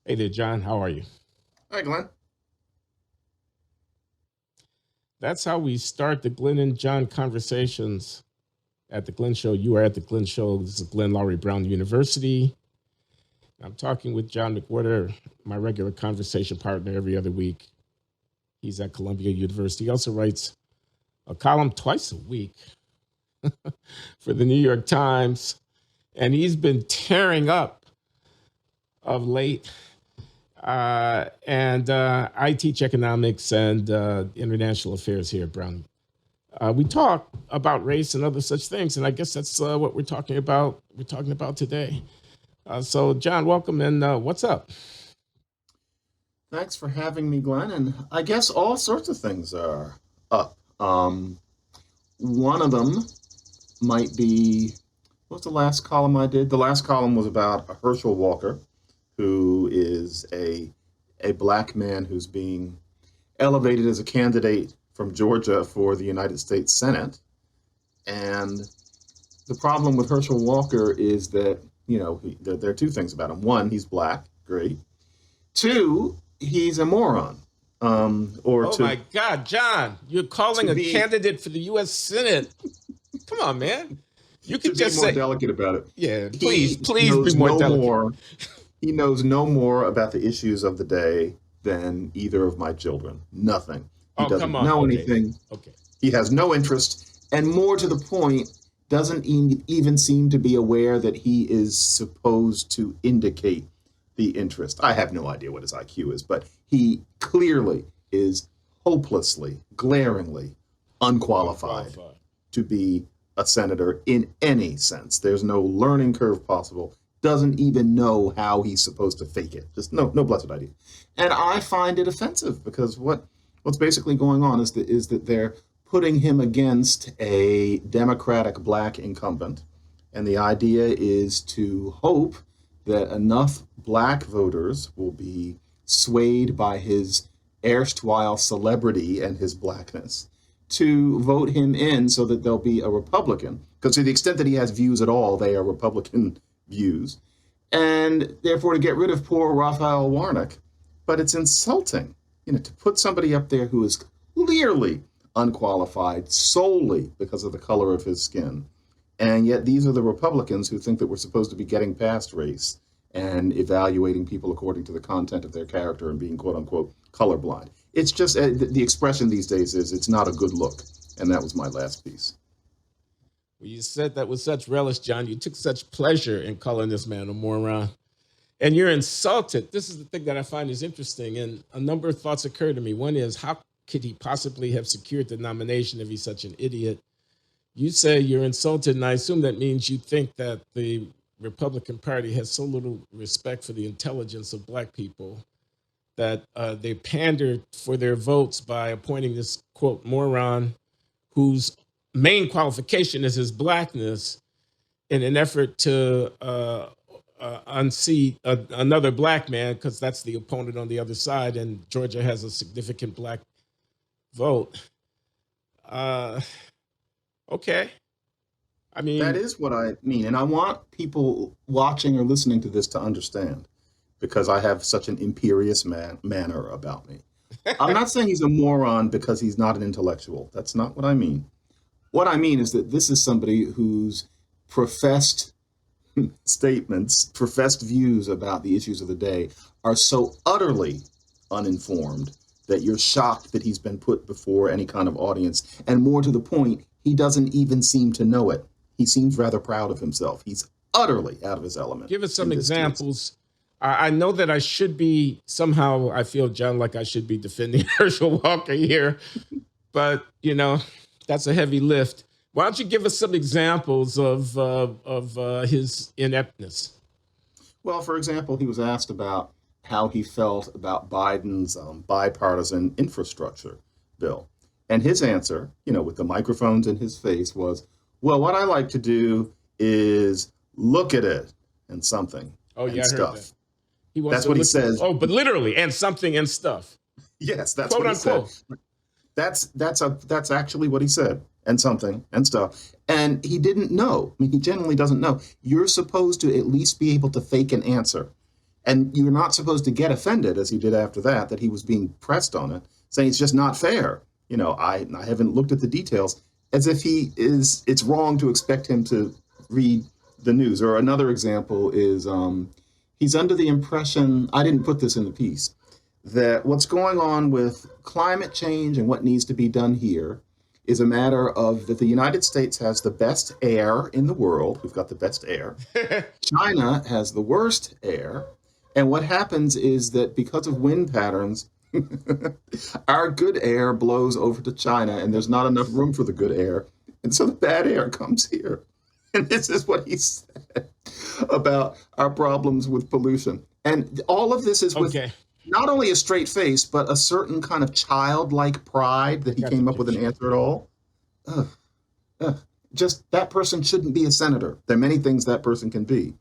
Hey there, John. How are you? Hi, Glenn. That's how we start the Glenn and John conversations at the Glenn Show. You are at the Glenn Show. This is Glenn Loury, Brown University. I'm talking with John McWhorter, my regular conversation partner every other week. He's at Columbia University. He also writes a column twice a week for the New York Times, and he's been tearing up of late. I teach economics and international affairs here at Brown. We talk about race and other such things, and I guess that's what we're talking about. We're talking about today. So, John, welcome, and what's up? Thanks for having me, Glenn. And I guess all sorts of things are up. One of them might be what's the last column I did? The last column was about Herschel Walker, who is a black man who's being elevated as a candidate from Georgia for the United States Senate. And the problem with Herschel Walker is that, there are two things about him. One, he's black, great. Two, he's a moron. Oh my God, John, you're calling a candidate for the U.S. Senate. Come on, man. You could just be more say delicate about it. Yeah, please be more delicate. He knows no more about the issues of the day than either of my children. Nothing. He doesn't know anything. Okay. He has no interest, and more to the point, doesn't even seem to be aware that he is supposed to indicate the interest. I have no idea what his IQ is, but he clearly is hopelessly, glaringly unqualified to be a senator in any sense. There's no learning curve possible. Doesn't even know how he's supposed to fake it. Just no blessed idea. And I find it offensive because what's basically going on is that they're putting him against a Democratic black incumbent. And the idea is to hope that enough black voters will be swayed by his erstwhile celebrity and his blackness to vote him in so that there'll be a Republican. Because to the extent that he has views at all, they are Republican views. And therefore to get rid of poor Raphael Warnock. But it's insulting, to put somebody up there who is clearly unqualified solely because of the color of his skin. And yet these are the Republicans who think that we're supposed to be getting past race and evaluating people according to the content of their character and being quote unquote colorblind. It's just the expression these days is it's not a good look. And that was my last piece. Well, you said that with such relish, John. You took such pleasure in calling this man a moron. And you're insulted. This is the thing that I find is interesting. And a number of thoughts occur to me. One is, how could he possibly have secured the nomination if he's such an idiot? You say you're insulted, and I assume that means you think that the Republican Party has so little respect for the intelligence of black people that they pander for their votes by appointing this, quote, moron whose main qualification is his blackness in an effort to unseat another black man, because that's the opponent on the other side, and Georgia has a significant black vote. Okay. I mean, that is what I mean. And I want people watching or listening to this to understand, because I have such an imperious manner about me. I'm not saying he's a moron because he's not an intellectual. That's not what I mean. What I mean is that this is somebody whose professed statements, professed views about the issues of the day are so utterly uninformed that you're shocked that he's been put before any kind of audience. And more to the point, he doesn't even seem to know it. He seems rather proud of himself. He's utterly out of his element. Give us some examples. I know that I should be somehow, I feel, John, like I should be defending Herschel Walker here, but that's a heavy lift. Why don't you give us some examples of his ineptness? Well, for example, he was asked about how he felt about Biden's bipartisan infrastructure bill. And his answer, with the microphones in his face, was, well, what I like to do is look at it and something. Oh, yeah, and I heard stuff. That. That's what he says. Oh, but literally, and something and stuff. Yes, that's quote what he unquote. Said. That's actually what he said, and something and stuff. And he didn't know. I mean, he genuinely doesn't know. You're supposed to at least be able to fake an answer. And you're not supposed to get offended, as you did after that he was being pressed on it, saying it's just not fair. I haven't looked at the details, as if it's wrong to expect him to read the news. Or another example is he's under the impression, I didn't put this in the piece, that what's going on with climate change and what needs to be done here is a matter of that the United States has the best air in the world. We've got the best air. China has the worst air. And what happens is that because of wind patterns, our good air blows over to China, and there's not enough room for the good air. And so the bad air comes here. And this is what he said about our problems with pollution. And all of this is with not only a straight face, but a certain kind of childlike pride that he came up with an answer at all. Just that person shouldn't be a senator. There are many things that person can be.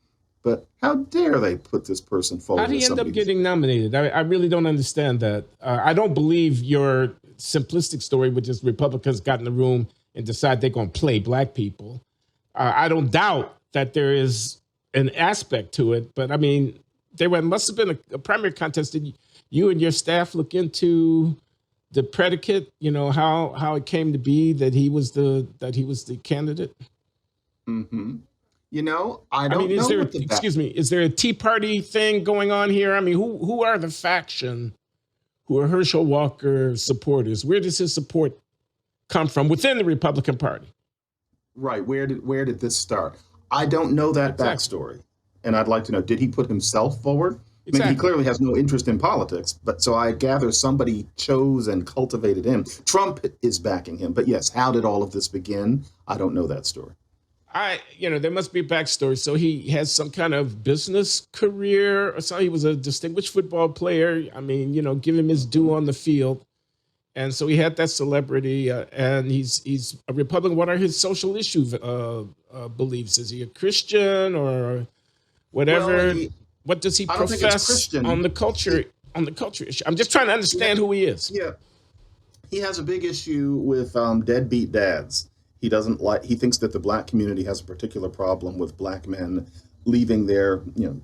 But how dare they put this person forward? How did he end up getting nominated? I really don't understand that. I don't believe your simplistic story, which is Republicans got in the room and decide they're going to play black people. I don't doubt that there is an aspect to it, but I mean, must have been a primary contest. Did you and your staff look into the predicate? How it came to be that he was the candidate? Mm-hmm. I don't know. Is there a Tea Party thing going on here? I mean, who are the faction who are Herschel Walker supporters? Where does his support come from within the Republican Party? Right. Where did this start? I don't know that backstory. And I'd like to know, did he put himself forward? I mean, he clearly has no interest in politics, but so I gather somebody chose and cultivated him. Trump is backing him. But yes, how did all of this begin? I don't know that story. There must be a backstory. So he has some kind of business career or so. He was a distinguished football player. I mean, give him his due on the field. And so he had that celebrity, and he's a Republican. What are his social issue beliefs? Is he a Christian or whatever? What does he profess on the culture issue? I'm just trying to understand who he is. Yeah, he has a big issue with deadbeat dads. He thinks that the black community has a particular problem with black men leaving their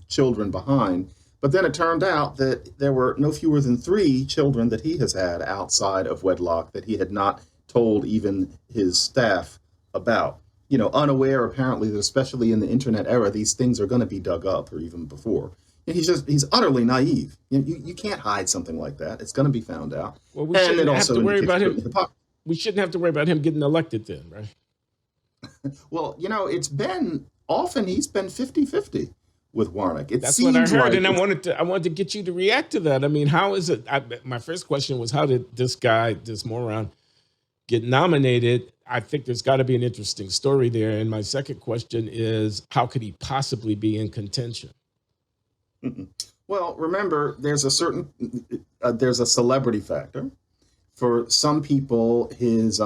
children behind. But then it turned out that there were no fewer than 3 children that he has had outside of wedlock that he had not told even his staff about. Unaware apparently that especially in the internet era, these things are going to be dug up, or even before. And he's utterly naive. You can't hide something like that. It's going to be found out. Well, we shouldn't have to worry about him. We shouldn't have to worry about him getting elected then, right? Well, he's been 50-50 with Warnock. That's what I heard, and I wanted to get you to react to that. I mean, how is it? My first question was, how did this moron, get nominated? I think there's got to be an interesting story there. And my second question is, how could he possibly be in contention? Mm-mm. Well, remember, there's a celebrity factor. For some people, his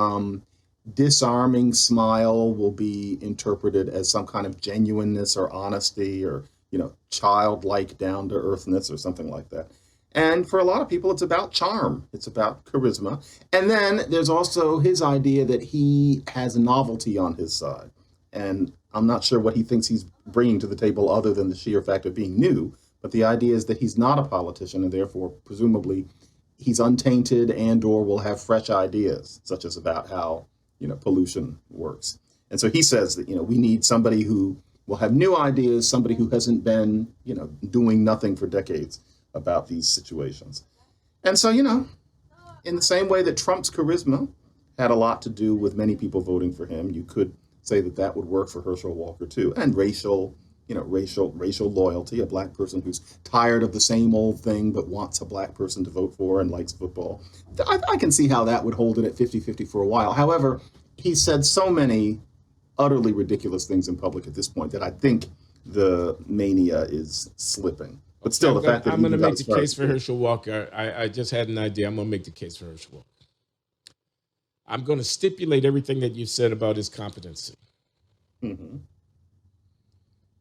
disarming smile will be interpreted as some kind of genuineness or honesty or, childlike down-to-earthness or something like that. And for a lot of people, it's about charm. It's about charisma. And then there's also his idea that he has novelty on his side. And I'm not sure what he thinks he's bringing to the table other than the sheer fact of being new. But the idea is that he's not a politician, and therefore, presumably, he's untainted and or will have fresh ideas, such as about how, pollution works. And so he says that, we need somebody who will have new ideas, somebody who hasn't been, doing nothing for decades about these situations. And so, in the same way that Trump's charisma had a lot to do with many people voting for him, you could say that would work for Herschel Walker too. And racial loyalty, a black person who's tired of the same old thing but wants a black person to vote for and likes football. I can see how that would hold it at 50-50 for a while. However, he said so many utterly ridiculous things in public at this point that I think the mania is slipping. But still, the fact that I'm going to make the case for Herschel Walker. I just had an idea. I'm going to make the case for Herschel Walker. I'm going to stipulate everything that you said about his competency. Mm-hmm.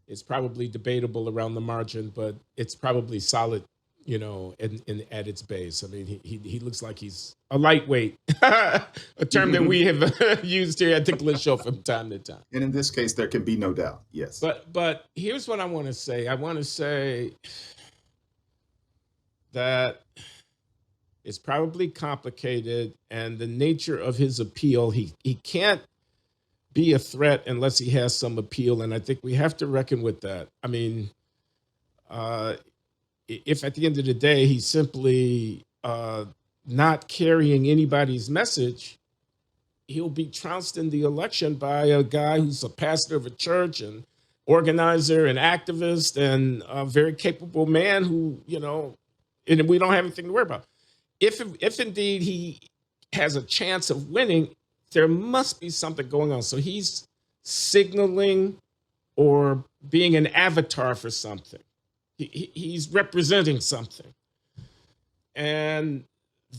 It's probably debatable around the margin, but it's probably solid, at its base. I mean, he looks like he's a lightweight, a term that we have used here at the Glitch Show from time to time. And in this case, there can be no doubt, yes. But here's what I want to say. I want to say that is probably complicated, and the nature of his appeal, he can't be a threat unless he has some appeal, and I think we have to reckon with that. I mean, if at the end of the day he's simply not carrying anybody's message, he'll be trounced in the election by a guy who's a pastor of a church and organizer and activist and a very capable man who, and we don't have anything to worry about. If indeed he has a chance of winning, there must be something going on. So he's signaling or being an avatar for something. He's representing something. And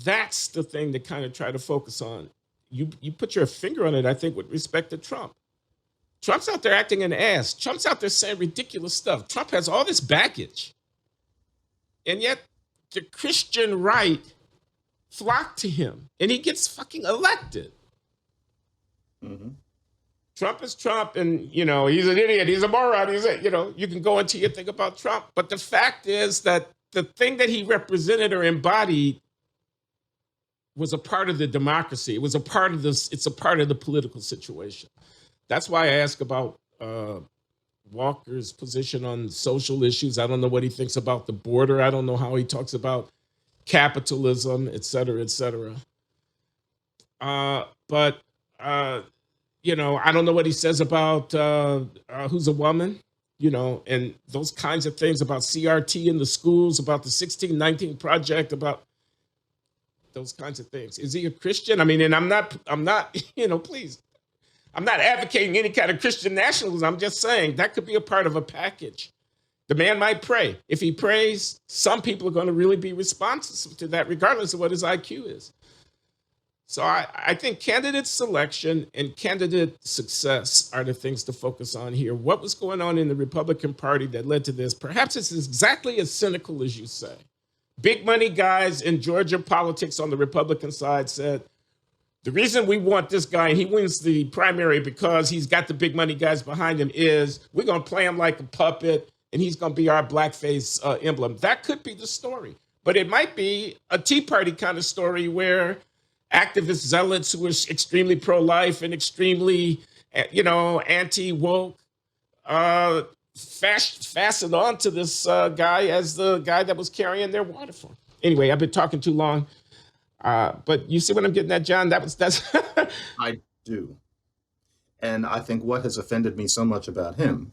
that's the thing to kind of try to focus on. You put your finger on it, I think, with respect to Trump. Trump's out there acting an ass. Trump's out there saying ridiculous stuff. Trump has all this baggage. And yet the Christian right flocked to him and he gets fucking elected. Mm-hmm. Trump is Trump, and he's an idiot, he's a moron, you can go into your thing about Trump, but the fact is that the thing that he represented or embodied was a part of the democracy. It was a part of this. It's a part of the political situation. That's why I ask about Walker's position on social issues. I don't know what he thinks about the border. I don't know how he talks about capitalism, et cetera, et cetera. But I don't know what he says about who's a woman, and those kinds of things, about CRT in the schools, about the 1619 Project, about those kinds of things. Is he a Christian? I mean, and I'm not, please, I'm not advocating any kind of Christian nationalism. I'm just saying that could be a part of a package. The man might pray. If he prays, some people are going to really be responsive to that, regardless of what his IQ is. So I think candidate selection and candidate success are the things to focus on here. What was going on in the Republican Party that led to this? Perhaps it's exactly as cynical as you say. Big money guys in Georgia politics on the Republican side said, the reason we want this guy and he wins the primary because he's got the big money guys behind him is we're going to play him like a puppet and he's going to be our blackface emblem. That could be the story. But it might be a Tea Party kind of story where activist zealots who are extremely pro-life and extremely, anti-woke, fastened on to this guy as the guy that was carrying their water for him. Anyway, I've been talking too long, but you see what I'm getting at, John? That's. I do. And I think what has offended me so much about him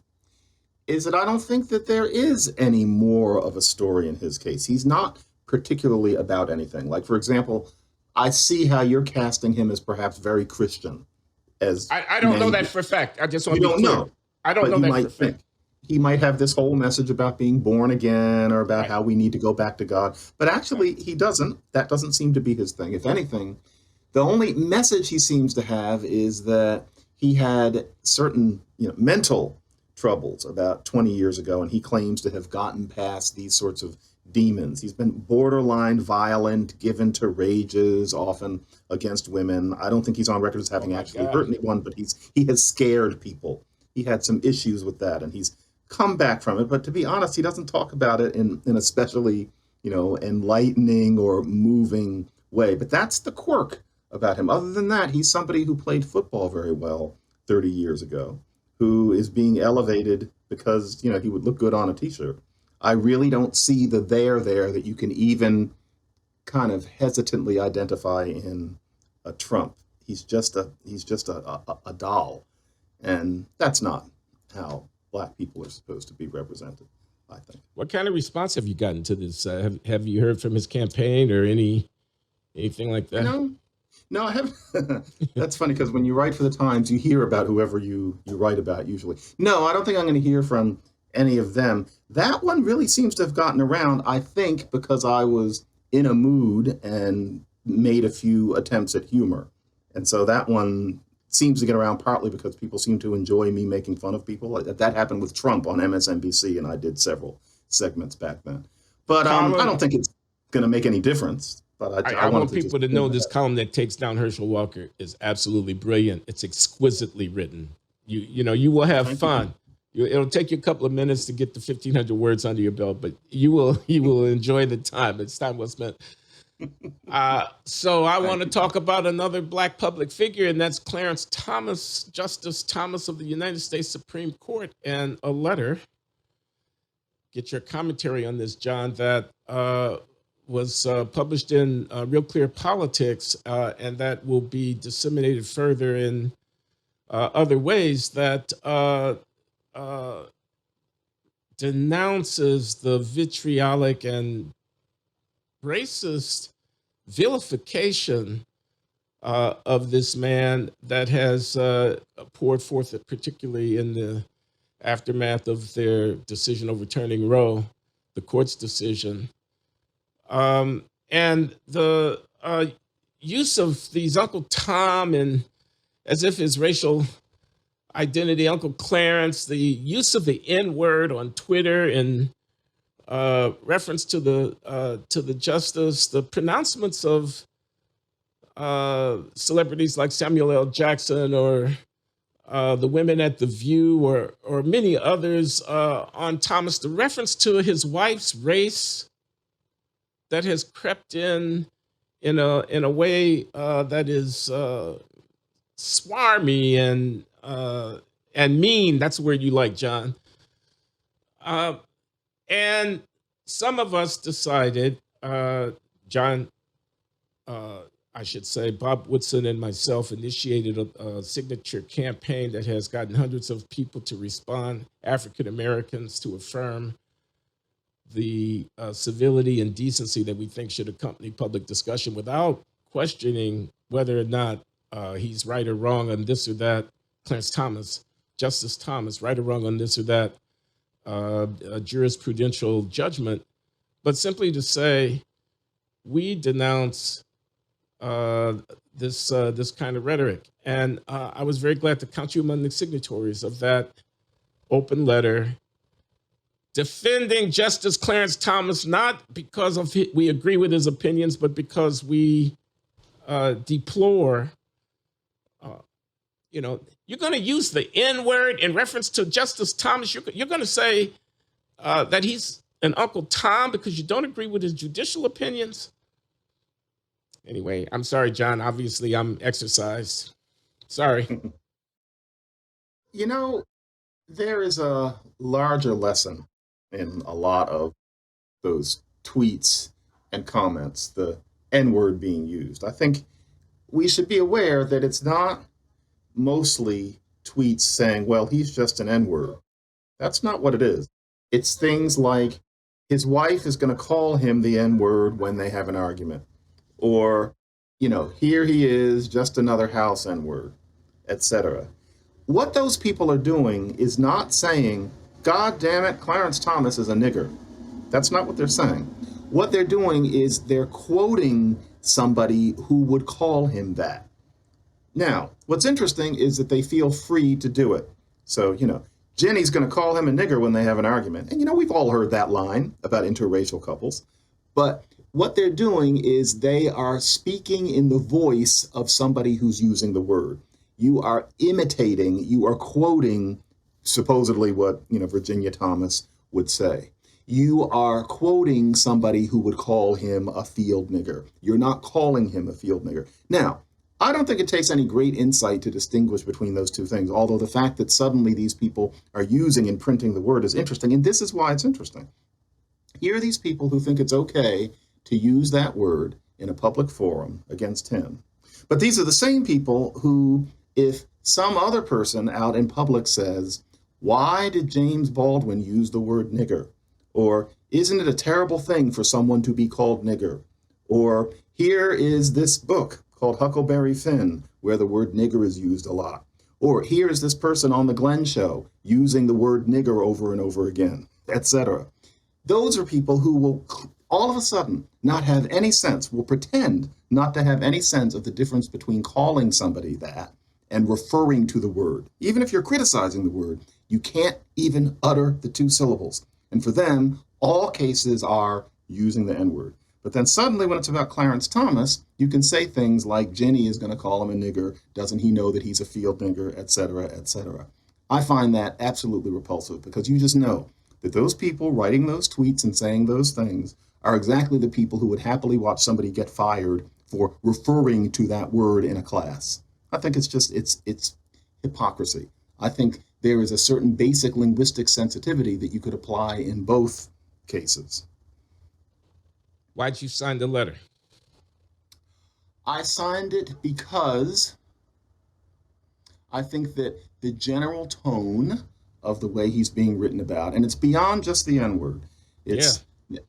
is that I don't think that there is any more of a story in his case. He's not particularly about anything. Like, for example, I see how you're casting him as perhaps very Christian. As I don't know that for a fact. I just want to be clear. Know. I don't know that for a fact. He might have this whole message about being born again or about how we need to go back to God. But actually, he doesn't. That doesn't seem to be his thing. If anything, the only message he seems to have is that he had certain mental troubles about 20 years ago, and he claims to have gotten past these sorts of demons. He's been borderline violent, given to rages, often against women. I don't think he's on record as having actually hurt anyone, but he has scared people. He had some issues with that, and he's come back from it. But to be honest, he doesn't talk about it in especially, enlightening or moving way. But that's the quirk about him. Other than that, he's somebody who played football very well 30 years ago, who is being elevated because, he would look good on a T-shirt. I really don't see the there that you can even kind of hesitantly identify in a Trump. He's just a doll. And that's not how Black people are supposed to be represented, I think. What kind of response have you gotten to this? Have you heard from his campaign or anything like that? No, I haven't. That's funny because when you write for the Times, you hear about whoever you write about usually. No, I don't think I'm going to hear from any of them. That one really seems to have gotten around, I think, because I was in a mood and made a few attempts at humor. And so that one seems to get around partly because people seem to enjoy me making fun of people. That happened with Trump on MSNBC, and I did several segments back then. But I don't think it's going to make any difference. But I want people to know this column that takes down Herschel Walker is absolutely brilliant. It's exquisitely written. You will have fun. It'll take you a couple of minutes to get the 1,500 words under your belt, but you will enjoy the time. It's time well spent. So I want to talk about another Black public figure, and that's Clarence Thomas, Justice Thomas of the United States Supreme Court, and a letter. Get your commentary on this, John, that was published in Real Clear Politics, and that will be disseminated further in other ways, that denounces the vitriolic and racist vilification of this man that has poured forth, particularly in the aftermath of their decision overturning Roe, the court's decision. And the use of these Uncle Tom and as if his racial identity, Uncle Clarence, the use of the N-word on Twitter in reference to the justice, the pronouncements of celebrities like Samuel L. Jackson or the women at The View or many others on Thomas, the reference to his wife's race that has crept in a way that is swarmy and mean. That's the word you like, John. And some of us decided, John, I should say, Bob Woodson and myself initiated a signature campaign that has gotten hundreds of people to respond, African Americans, to affirm the civility and decency that we think should accompany public discussion without questioning whether or not he's right or wrong on this or that. Clarence Thomas, Justice Thomas, right or wrong on this or that jurisprudential judgment, but simply to say we denounce this kind of rhetoric. And I was very glad to count you among the signatories of that open letter defending Justice Clarence Thomas, not because we agree with his opinions, but because we deplore, you're going to use the N-word in reference to Justice Thomas. You're going to say that he's an Uncle Tom because you don't agree with his judicial opinions. Anyway, I'm sorry, John. Obviously, I'm exercised. Sorry. There is a larger lesson in a lot of those tweets and comments, the N-word being used. I think we should be aware that it's not mostly tweets saying, well, he's just an N-word. That's not what it is. It's things like his wife is going to call him the N-word when they have an argument. Or, here he is, just another house N-word, etc. What those people are doing is not saying, God damn it, Clarence Thomas is a nigger. That's not what they're saying. What they're doing is they're quoting somebody who would call him that. Now, what's interesting is that they feel free to do it. So, Jenny's going to call him a nigger when they have an argument. And, we've all heard that line about interracial couples. But what they're doing is they are speaking in the voice of somebody who's using the word. You are imitating, you are quoting supposedly what, Virginia Thomas would say. You are quoting somebody who would call him a field nigger. You're not calling him a field nigger. Now, I don't think it takes any great insight to distinguish between those two things, although the fact that suddenly these people are using and printing the word is interesting, and this is why it's interesting. Here are these people who think it's okay to use that word in a public forum against him. But these are the same people who, if some other person out in public says, why did James Baldwin use the word nigger? Or isn't it a terrible thing for someone to be called nigger? Or here is this book called Huckleberry Finn, where the word nigger is used a lot. Or here is this person on the Glenn Show using the word nigger over and over again, etc. Those are people who will all of a sudden not have any sense, will pretend not to have any sense of the difference between calling somebody that and referring to the word. Even if you're criticizing the word, you can't even utter the two syllables. And for them, all cases are using the N-word. But then suddenly when it's about Clarence Thomas, you can say things like Jenny is going to call him a nigger. Doesn't he know that he's a field nigger, et cetera, et cetera. I find that absolutely repulsive because you just know that those people writing those tweets and saying those things are exactly the people who would happily watch somebody get fired for referring to that word in a class. I think it's hypocrisy. I think there is a certain basic linguistic sensitivity that you could apply in both cases. Why'd you sign the letter? I signed it because I think that the general tone of the way he's being written about, and it's beyond just the N word. Yeah.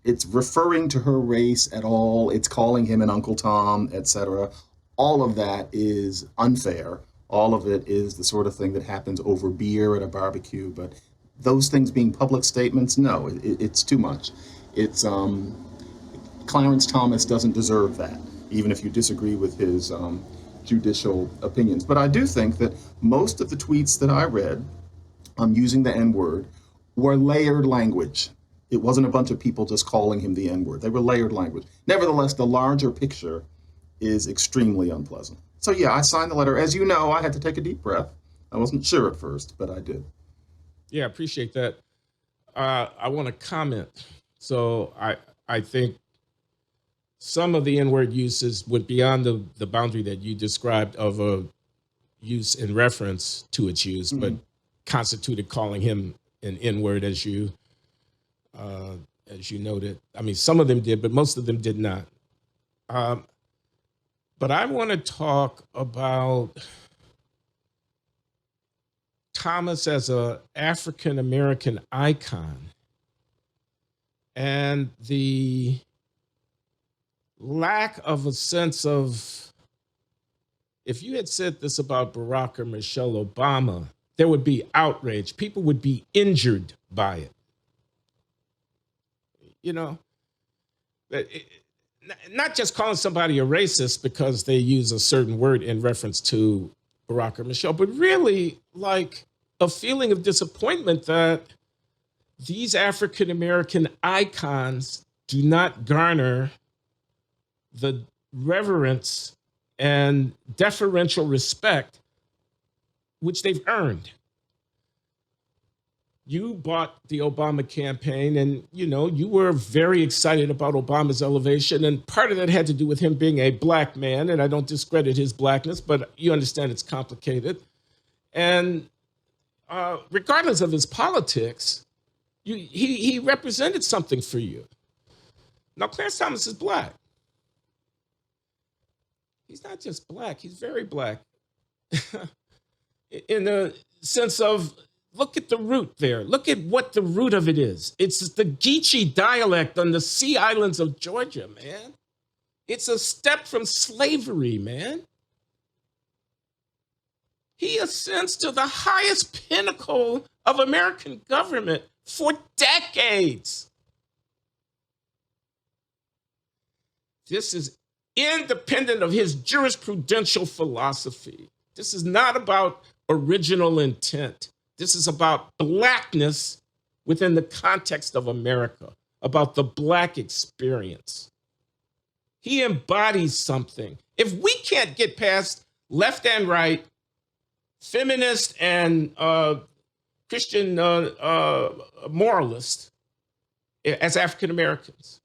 It's referring to her race at all. It's calling him an Uncle Tom, etc. All of that is unfair. All of it is the sort of thing that happens over beer at a barbecue. But those things being public statements, no, it's too much. It's Clarence Thomas doesn't deserve that, even if you disagree with his judicial opinions. But I do think that most of the tweets that I read using the N word were layered language. It wasn't a bunch of people just calling him the N word. They were layered language. Nevertheless, the larger picture is extremely unpleasant. So, yeah, I signed the letter. As you know, I had to take a deep breath. I wasn't sure at first, but I did. Yeah, I appreciate that. I want to comment. So I think some of the N-word uses went beyond the boundary that you described of a use in reference to its use, but constituted calling him an N-word as you noted. I mean, some of them did, but most of them did not. But I want to talk about Thomas as an African-American icon and the lack of a sense of, if you had said this about Barack or Michelle Obama, there would be outrage. People would be injured by it. You know, not just calling somebody a racist because they use a certain word in reference to Barack or Michelle, but really like a feeling of disappointment that these African-American icons do not garner the reverence and deferential respect which they've earned. You bought the Obama campaign and, you know, you were very excited about Obama's elevation. And part of that had to do with him being a black man. And I don't discredit his blackness, but you understand it's complicated. And regardless of his politics, he represented something for you. Now, Clarence Thomas is black. He's not just black, he's very black. In the sense of, look at the root there. Look at what the root of it is. It's the Geechee dialect on the Sea Islands of Georgia, man. It's a step from slavery, man. He ascends to the highest pinnacle of American government for decades. This is independent of his jurisprudential philosophy. This is not about original intent. This is about blackness within the context of America, about the black experience. He embodies something. If we can't get past left and right, feminist and Christian moralist as African Americans,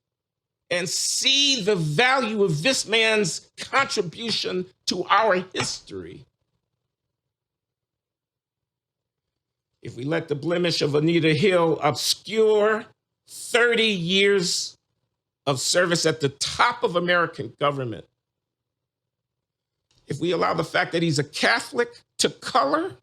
and see the value of this man's contribution to our history, if we let the blemish of Anita Hill obscure 30 years of service at the top of American government, if we allow the fact that he's a Catholic to color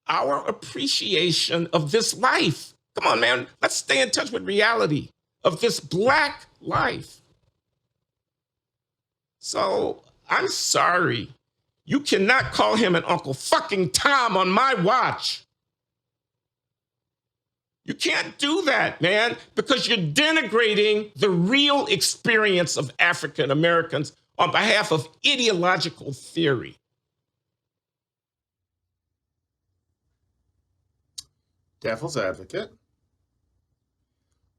our appreciation of this life, come on, man, let's stay in touch with reality of this black life. So I'm sorry. You cannot call him an Uncle fucking Tom on my watch. You can't do that, man, because you're denigrating the real experience of African Americans on behalf of ideological theory. Devil's advocate.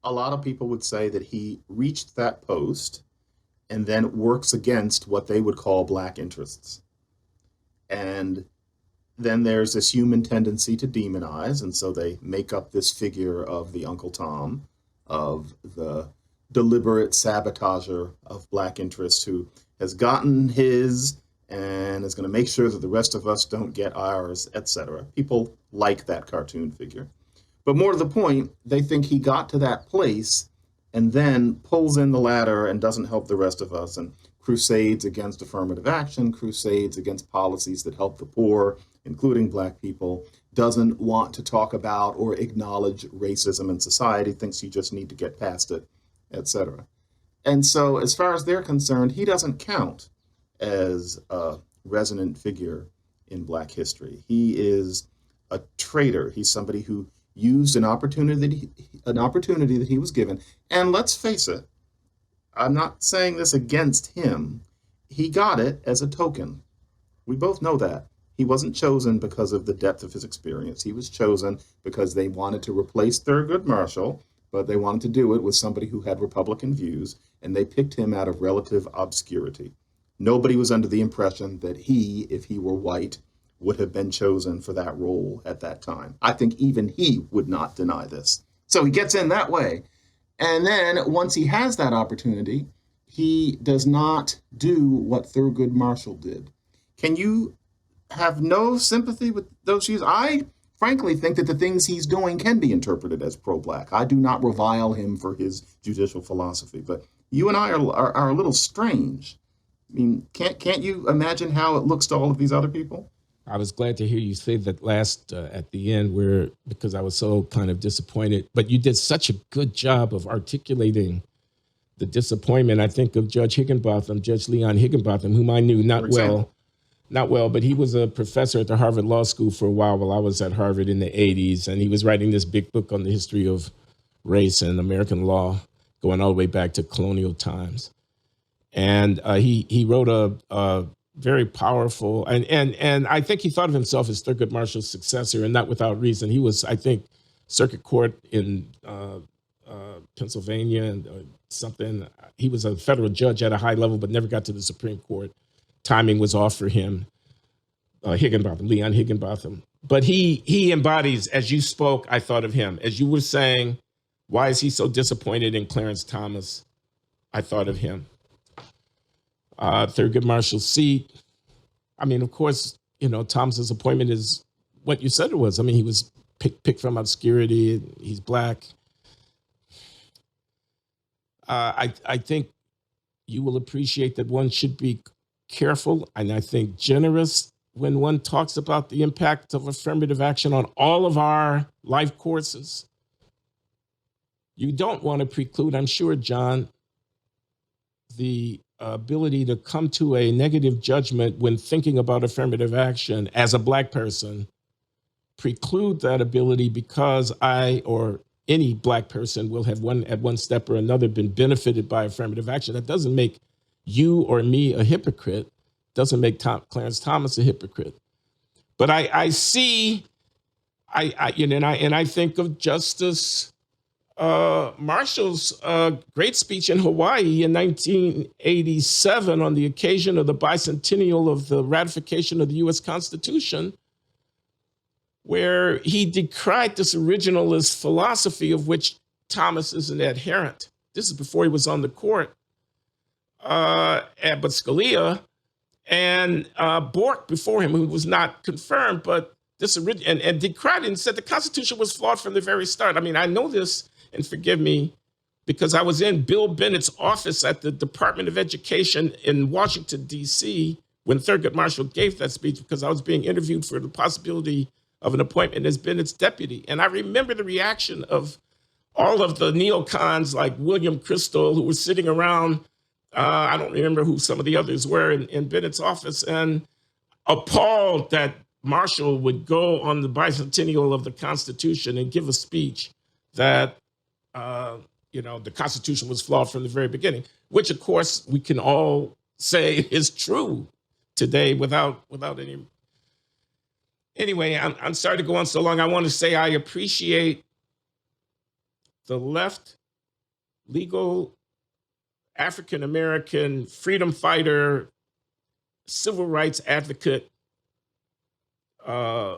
A lot of people would say that he reached that post and then works against what they would call black interests. And then there's this human tendency to demonize, and so they make up this figure of the Uncle Tom, of the deliberate sabotager of black interests who has gotten his and is going to make sure that the rest of us don't get ours, etc. People like that cartoon figure. But more to the point, they think he got to that place and then pulls in the ladder and doesn't help the rest of us and crusades against affirmative action, crusades against policies that help the poor, including black people, doesn't want to talk about or acknowledge racism in society, thinks you just need to get past it, etc. And so, as far as they're concerned, he doesn't count as a resonant figure in black history. He is a traitor. He's somebody who used an opportunity that he was given. And let's face it, I'm not saying this against him. He got it as a token. We both know that. He wasn't chosen because of the depth of his experience. He was chosen because they wanted to replace Thurgood Marshall, but they wanted to do it with somebody who had Republican views, and they picked him out of relative obscurity. Nobody was under the impression that he, if he were white, would have been chosen for that role at that time. I think even he would not deny this. So he gets in that way. And then once he has that opportunity, he does not do what Thurgood Marshall did. Can you have no sympathy with those views? I frankly think that the things he's doing can be interpreted as pro-black. I do not revile him for his judicial philosophy, but you and I are a little strange. I mean, can't you imagine how it looks to all of these other people? I was glad to hear you say that last at the end, where because I was so kind of disappointed, but you did such a good job of articulating the disappointment. I think of Judge Leon Higginbotham, whom I knew not well, but he was a professor at the Harvard Law School for a while I was at Harvard in the 80s, and he was writing this big book on the history of race and American law, going all the way back to colonial times. And he wrote a very powerful, and I think he thought of himself as Thurgood Marshall's successor, and not without reason. He was, I think, circuit court in Pennsylvania and something. He was a federal judge at a high level, but never got to the Supreme Court. Timing was off for him. Leon Higginbotham. But he embodies, as you spoke, I thought of him. As you were saying, why is he so disappointed in Clarence Thomas? I thought of him. Thurgood Marshall's seat. I mean, of course, Thomas's appointment is what you said it was. I mean, he was picked from obscurity. He's black. I think you will appreciate that one should be careful and I think generous when one talks about the impact of affirmative action on all of our life courses. You don't want to preclude, I'm sure, John, the ability to come to a negative judgment when thinking about affirmative action as a black person, preclude that ability because I or any black person will have at one step or another been benefited by affirmative action. That doesn't make you or me a hypocrite, doesn't make Clarence Thomas a hypocrite. But I see, and I think of Justice Marshall's great speech in Hawaii in 1987 on the occasion of the bicentennial of the ratification of the U.S. Constitution, where he decried this originalist philosophy of which Thomas is an adherent. This is before he was on the court. But Scalia and Bork before him, who was not confirmed, but this and decried it and said the Constitution was flawed from the very start. I mean, I know this, and forgive me, because I was in Bill Bennett's office at the Department of Education in Washington, D.C., when Thurgood Marshall gave that speech, because I was being interviewed for the possibility of an appointment as Bennett's deputy. And I remember the reaction of all of the neocons like William Crystal, who were sitting around, I don't remember who some of the others were in Bennett's office, and appalled that Marshall would go on the bicentennial of the Constitution and give a speech that, the Constitution was flawed from the very beginning, which, of course, we can all say is true today without any. Anyway, I'm sorry to go on so long. I want to say I appreciate the left, legal, African-American freedom fighter, civil rights advocate uh,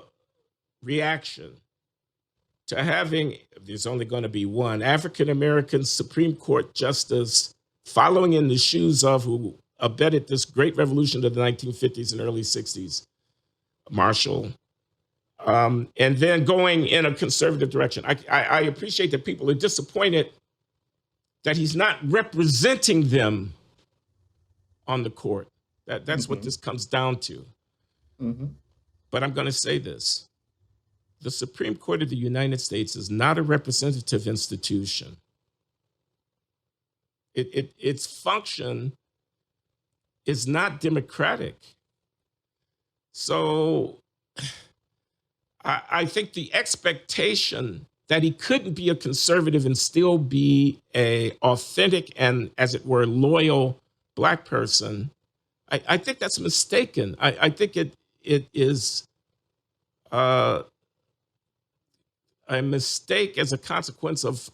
reaction to having, there's only going to be one African American Supreme Court justice following in the shoes of who abetted this great revolution of the 1950s and early 60s, Marshall, and then going in a conservative direction. I appreciate that people are disappointed that he's not representing them on the court. That's what this comes down to. But I'm going to say this. The Supreme Court of the United States is not a representative institution. Its function is not democratic. So I think the expectation that he couldn't be a conservative and still be a authentic and, as it were, loyal Black person, I think that's mistaken. I think it is a mistake as a consequence of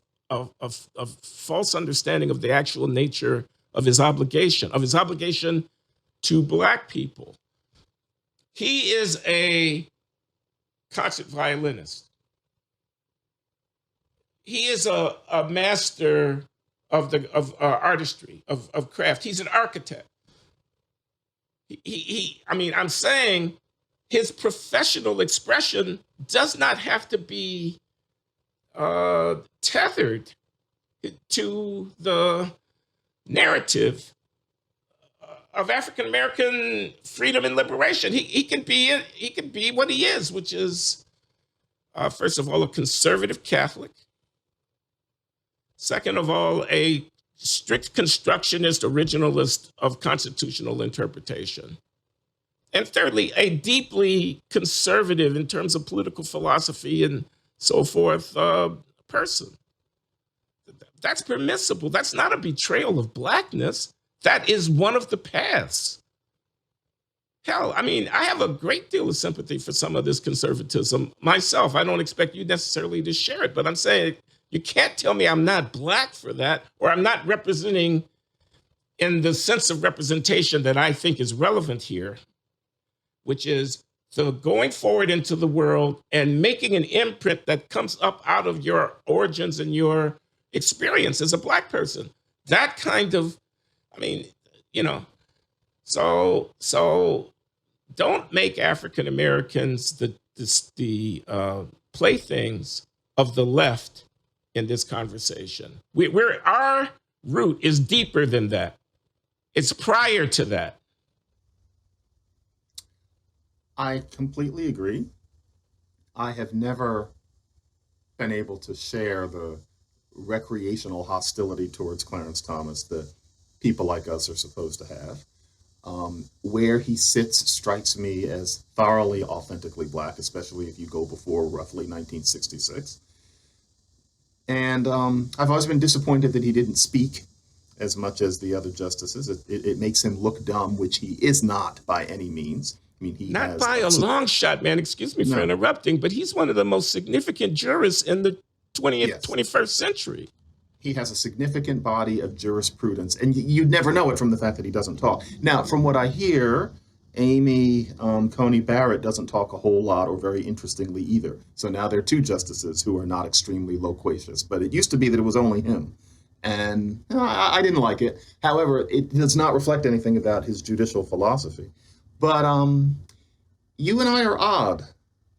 false understanding of the actual nature of his obligation to Black people. He is a concert violinist. He is a master of artistry, of craft. He's an architect. I'm saying his professional expression does not have to be tethered to the narrative of African American freedom and liberation. He can be what he is, which is first of all a conservative Catholic. Second of all, a strict constructionist originalist of constitutional interpretation. And thirdly, a deeply conservative in terms of political philosophy and so forth person. That's permissible. That's not a betrayal of Blackness. That is one of the paths. Hell, I have a great deal of sympathy for some of this conservatism myself. I don't expect you necessarily to share it, but I'm saying you can't tell me I'm not Black for that, or I'm not representing in the sense of representation that I think is relevant here, which is the going forward into the world and making an imprint that comes up out of your origins and your experience as a Black person. That kind of, so don't make African Americans the playthings of the left in this conversation. Our root is deeper than that. It's prior to that. I completely agree. I have never been able to share the recreational hostility towards Clarence Thomas that people like us are supposed to have. Where he sits strikes me as thoroughly, authentically Black, especially if you go before roughly 1966. And I've always been disappointed that he didn't speak as much as the other justices. It makes him look dumb, which he is not by any means. He not by a long shot, man. Excuse me for interrupting, but he's one of the most significant jurists in the 20th, 21st century. He has a significant body of jurisprudence, and you'd never know it from the fact that he doesn't talk. Now, from what I hear, Amy Coney Barrett doesn't talk a whole lot or very interestingly either. So now there are two justices who are not extremely loquacious, but it used to be that it was only him. And I didn't like it. However, it does not reflect anything about his judicial philosophy. But you and I are odd,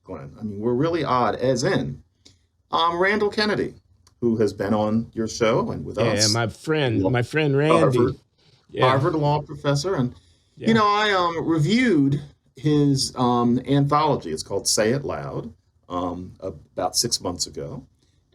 Glenn. We're really odd, as in Randall Kennedy, who has been on your show and with us. Yeah, my friend Randy. Harvard law professor. And, I reviewed his anthology. It's called Say It Loud, about 6 months ago.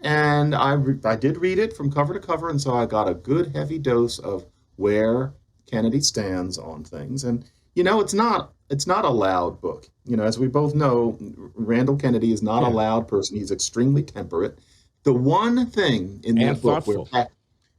And I did read it from cover to cover, and so I got a good heavy dose of where Kennedy stands on things. And, it's not a loud book. As we both know, Randall Kennedy is not a loud person. He's extremely temperate. The one thing in that book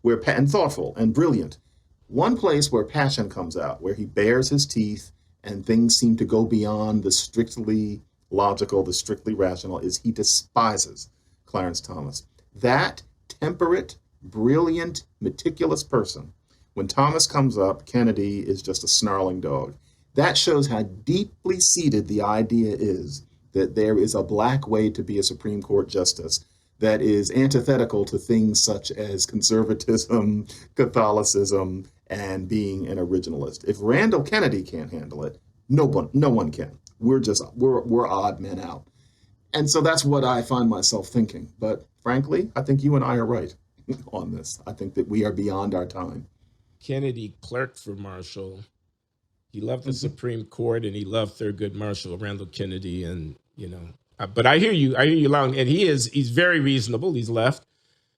where and thoughtful and brilliant, one place where passion comes out, where he bares his teeth and things seem to go beyond the strictly logical, the strictly rational, is he despises Clarence Thomas. That temperate, brilliant, meticulous person. When Thomas comes up, Kennedy is just a snarling dog. That shows how deeply seated the idea is that there is a black way to be a Supreme Court justice that is antithetical to things such as conservatism, Catholicism, and being an originalist. If Randall Kennedy can't handle it, no one can. We're odd men out. And so that's what I find myself thinking. But frankly, I think you and I are right on this. I think that we are beyond our time. Kennedy clerked for Marshall. He loved the Supreme Court, and he loved Thurgood Marshall, Randall Kennedy, and But I hear you loud, and he's very reasonable. He's left.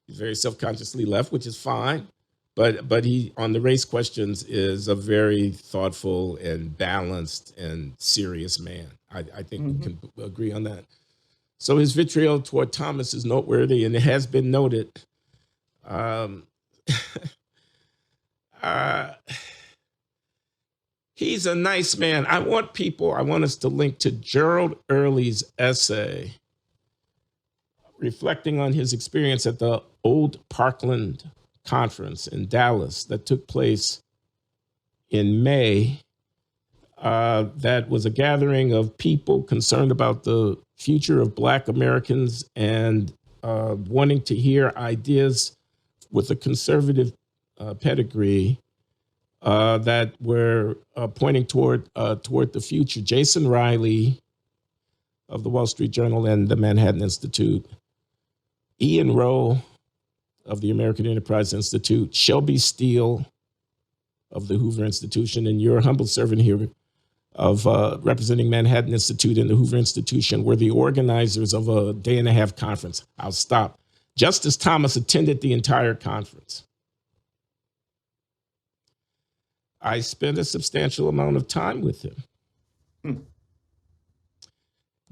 He's very self-consciously left, which is fine. But he, on the race questions, is a very thoughtful and balanced and serious man. I think we can agree on that. So his vitriol toward Thomas is noteworthy, and it has been noted. He's a nice man. I want us to link to Gerald Early's essay reflecting on his experience at the Old Parkland Conference in Dallas that took place in May. That was a gathering of people concerned about the future of Black Americans and wanting to hear ideas with a conservative pedigree that were pointing toward the future. Jason Riley of the Wall Street Journal and the Manhattan Institute, Ian Rowe of the American Enterprise Institute, Shelby Steele of the Hoover Institution, and your humble servant here of representing Manhattan Institute and the Hoover Institution were the organizers of a day-and-a-half conference. I'll stop. Justice Thomas attended the entire conference. I spent a substantial amount of time with him.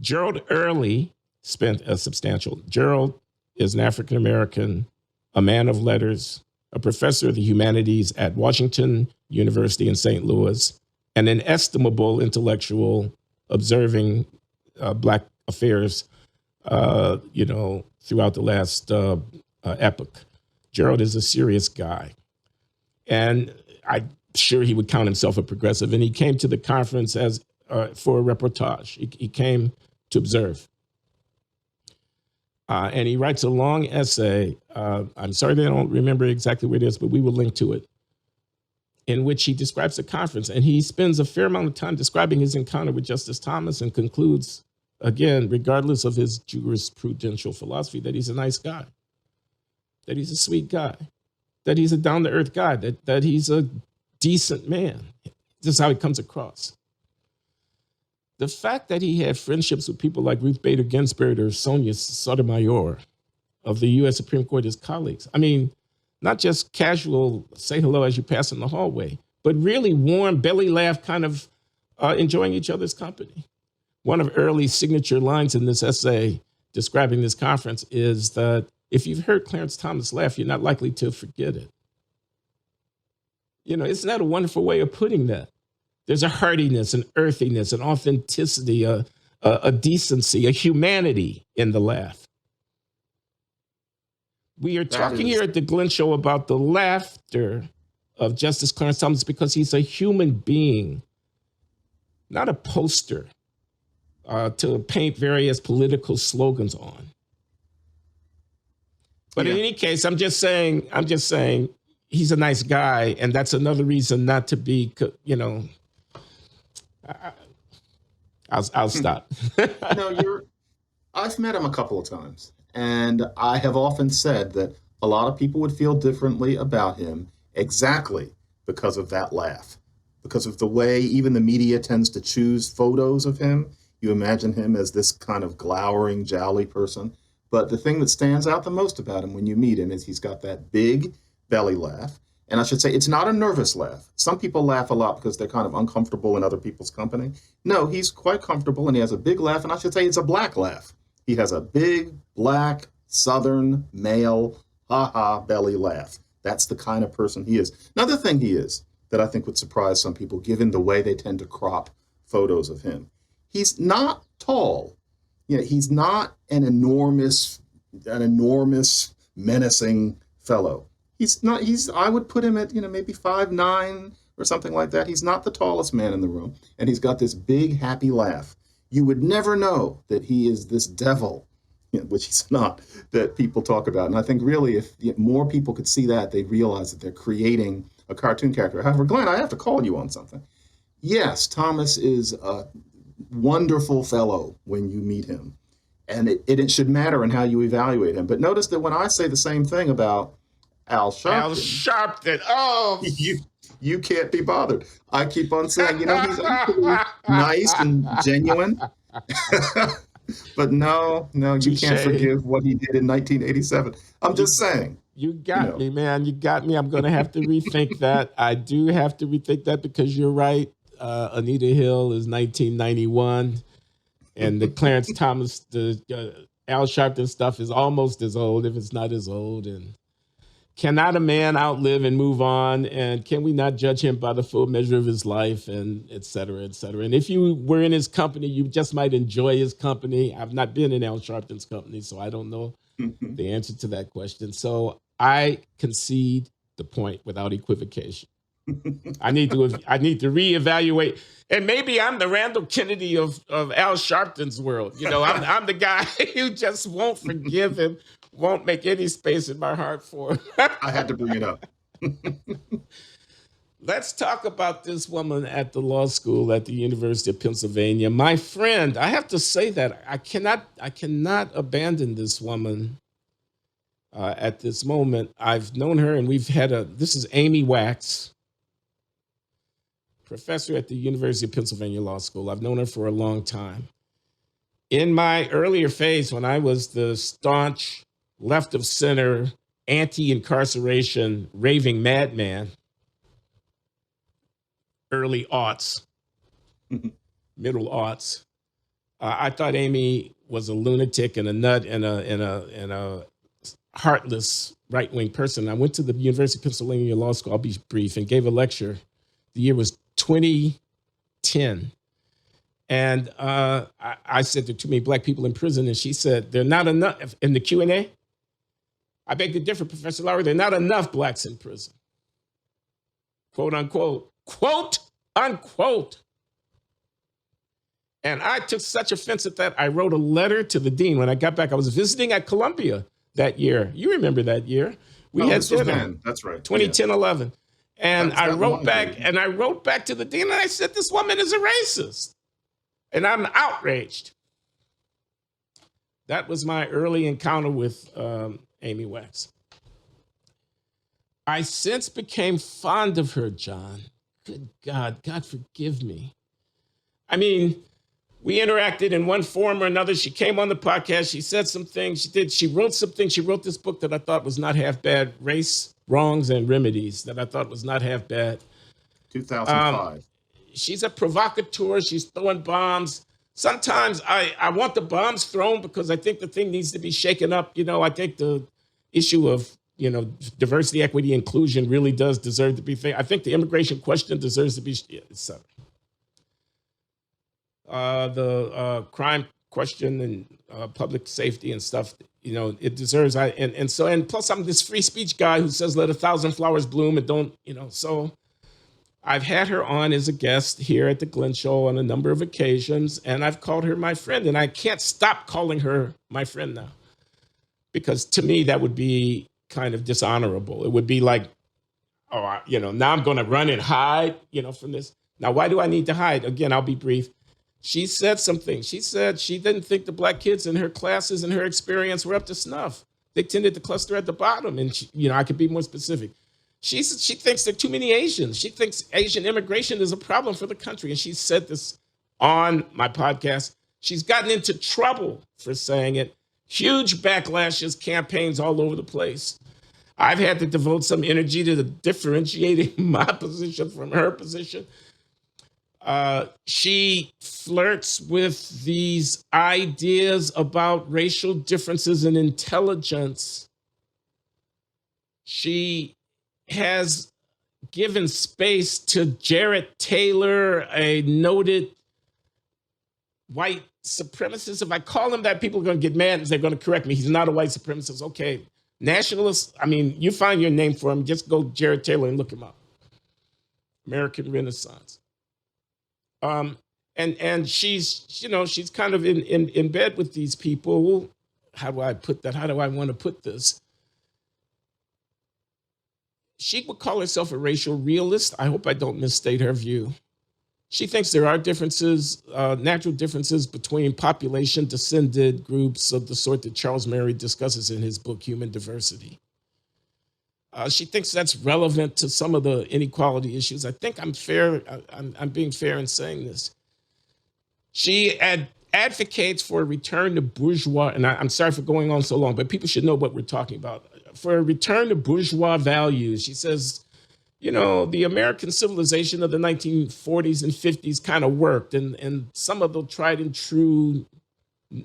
Gerald Early spent a substantial. Gerald is an African-American, a man of letters, a professor of the humanities at Washington University in St. Louis, and an estimable intellectual observing Black affairs, throughout the last epoch. Gerald is a serious guy. And I'm sure he would count himself a progressive. And he came to the conference as for a reportage. He came to observe. And he writes a long essay. I'm sorry that I don't remember exactly where it is, but we will link to it, in which he describes the conference. And he spends a fair amount of time describing his encounter with Justice Thomas and concludes, again, regardless of his jurisprudential philosophy, that he's a nice guy, that he's a sweet guy, that he's a down-to-earth guy, that he's a decent man. This is how he comes across. The fact that he had friendships with people like Ruth Bader Ginsburg or Sonia Sotomayor of the U.S. Supreme Court as colleagues. I mean, not just casual, say hello as you pass in the hallway, but really warm, belly laugh, kind of enjoying each other's company. One of Early's signature lines in this essay describing this conference is that if you've heard Clarence Thomas laugh, you're not likely to forget it. Isn't that a wonderful way of putting that? There's a heartiness, an earthiness, an authenticity, a decency, a humanity in the laugh. We are talking here at the Glenn Show about the laughter of Justice Clarence Thomas because he's a human being, not a poster to paint various political slogans on. But in any case, I'm just saying he's a nice guy, and that's another reason not to be, I'll stop. I've met him a couple of times, and I have often said that a lot of people would feel differently about him exactly because of that laugh, because of the way even the media tends to choose photos of him. You imagine him as this kind of glowering, jolly person. But the thing that stands out the most about him when you meet him is he's got that big belly laugh. And I should say, it's not a nervous laugh. Some people laugh a lot because they're kind of uncomfortable in other people's company. No, he's quite comfortable and he has a big laugh. And I should say it's a black laugh. He has a big, black, Southern, male, ha-ha belly laugh. That's the kind of person he is. Another thing he is that I think would surprise some people, given the way they tend to crop photos of him. He's not tall. He's not an enormous, menacing fellow. I would put him at, maybe 5'9" or something like that. He's not the tallest man in the room. And he's got this big, happy laugh. you would never know that he is this devil, which he's not, that people talk about. And I think really if more people could see that, they'd realize that they're creating a cartoon character. However, Glenn, I have to call you on something. Yes, Thomas is a wonderful fellow when you meet him. And it should matter in how you evaluate him. But notice that when I say the same thing about Al Sharpton, Oh, you can't be bothered. I keep on saying, he's actually nice and genuine. But no, you can't forgive what he did in 1987. I'm just saying. You got me, man. You got me. I'm going to have to rethink that. I do have to rethink that because you're right. Anita Hill is 1991. And the Clarence Thomas, the Al Sharpton stuff is almost as old, if it's not as old. And cannot a man outlive and move on? And can we not judge him by the full measure of his life, and et cetera, et cetera? And if you were in his company, you just might enjoy his company. I've not been in Al Sharpton's company, so I don't know the answer to that question. So I concede the point without equivocation. I need to reevaluate, and maybe I'm the Randall Kennedy of Al Sharpton's world. I'm the guy who just won't forgive him, won't make any space in my heart for him. I had to bring it up. Let's talk about this woman at the law school at the University of Pennsylvania. My friend, I have to say that I cannot abandon this woman at this moment. I've known her, and this is Amy Wax, professor at the University of Pennsylvania Law School. I've known her for a long time. In my earlier phase, when I was the staunch left of center, anti-incarceration, raving madman, early aughts, middle aughts, I thought Amy was a lunatic and a nut and a heartless right-wing person. I went to the University of Pennsylvania Law School, I'll be brief, and gave a lecture. The year was 2010. And I said there are too many black people in prison. And she said, there are not enough in the Q&A. I beg to differ, Professor Loury, there are not enough blacks in prison. Quote unquote, quote unquote. And I took such offense at that. I wrote a letter to the dean. When I got back, I was visiting at Columbia that year. You remember that year. We had dinner. That's right. 2010, 11. And I wrote back to the dean, and I said, this woman is a racist. And I'm outraged. That was my early encounter with Amy Wax. I since became fond of her, John. Good God, God forgive me. I mean, we interacted in one form or another. She came on the podcast. She said some things. She wrote some things. She wrote this book that I thought was not half bad, Race, Wrongs, and Remedies, that I thought was not half bad. 2005. She's a provocateur. She's throwing bombs. Sometimes I want the bombs thrown because I think the thing needs to be shaken up. I think the issue of, diversity, equity, inclusion really does deserve to be fair. I think the immigration question deserves to be, etc. The crime question and public safety and stuff, it deserves. And plus I'm this free speech guy who says let 1,000 flowers bloom and don't, so I've had her on as a guest here at the Glenn Show on a number of occasions, and I've called her my friend, and I can't stop calling her my friend now, because to me that would be kind of dishonorable. It would be like, now I'm going to run and hide, from this. Now, why do I need to hide? Again, I'll be brief. She said something. She said she didn't think the black kids in her classes and her experience were up to snuff. They tended to cluster at the bottom. And, I could be more specific. She thinks there are too many Asians. She thinks Asian immigration is a problem for the country. And she said this on my podcast. She's gotten into trouble for saying it. Huge backlashes, campaigns all over the place. I've had to devote some energy to differentiating my position from her position. She flirts with these ideas about racial differences in intelligence. She has given space to Jarrett Taylor, a noted white supremacist. If I call him that, people are going to get mad and they're going to correct me. He's not a white supremacist. Okay. Nationalist. I mean, you find your name for him. Just go Jarrett Taylor and look him up. American Renaissance. And and she's kind of in bed with these people. How do I put that? How do I want to put this? She would call herself a racial realist. I hope I don't misstate her view. She thinks there are differences, natural differences between population descended groups of the sort that Charles Murray discusses in his book, Human Diversity. She thinks that's relevant to some of the inequality issues. I think I'm fair. I'm being fair in saying this. She advocates for a return to bourgeois, and I'm sorry for going on so long, but people should know what we're talking about. For a return to bourgeois values, she says, the American civilization of the 1940s and 50s kind of worked, and some of the tried and true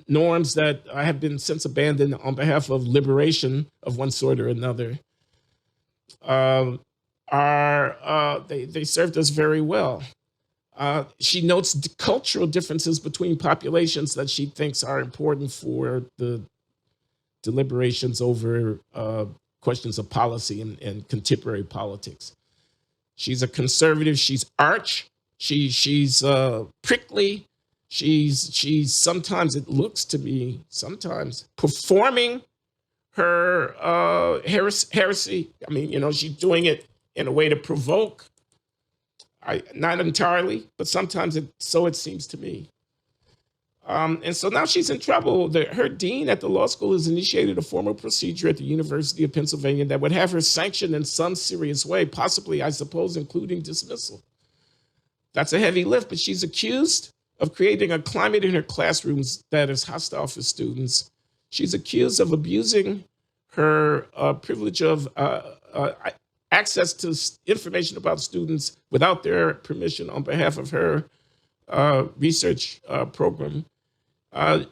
norms that have been since abandoned on behalf of liberation of one sort or another they served us very well. She notes the cultural differences between populations that she thinks are important for the deliberations over questions of policy and contemporary politics. She's a conservative. She's arch. She's prickly. She's sometimes, it looks to be sometimes performing her heresy. I mean, she's doing it in a way to provoke. Not entirely, but sometimes so it seems to me. And so now she's in trouble. Her dean at the law school has initiated a formal procedure at the University of Pennsylvania that would have her sanctioned in some serious way, possibly, I suppose, including dismissal. That's a heavy lift, but she's accused of creating a climate in her classrooms that is hostile for students. She's accused of abusing her privilege of access to information about students without their permission on behalf of her research program.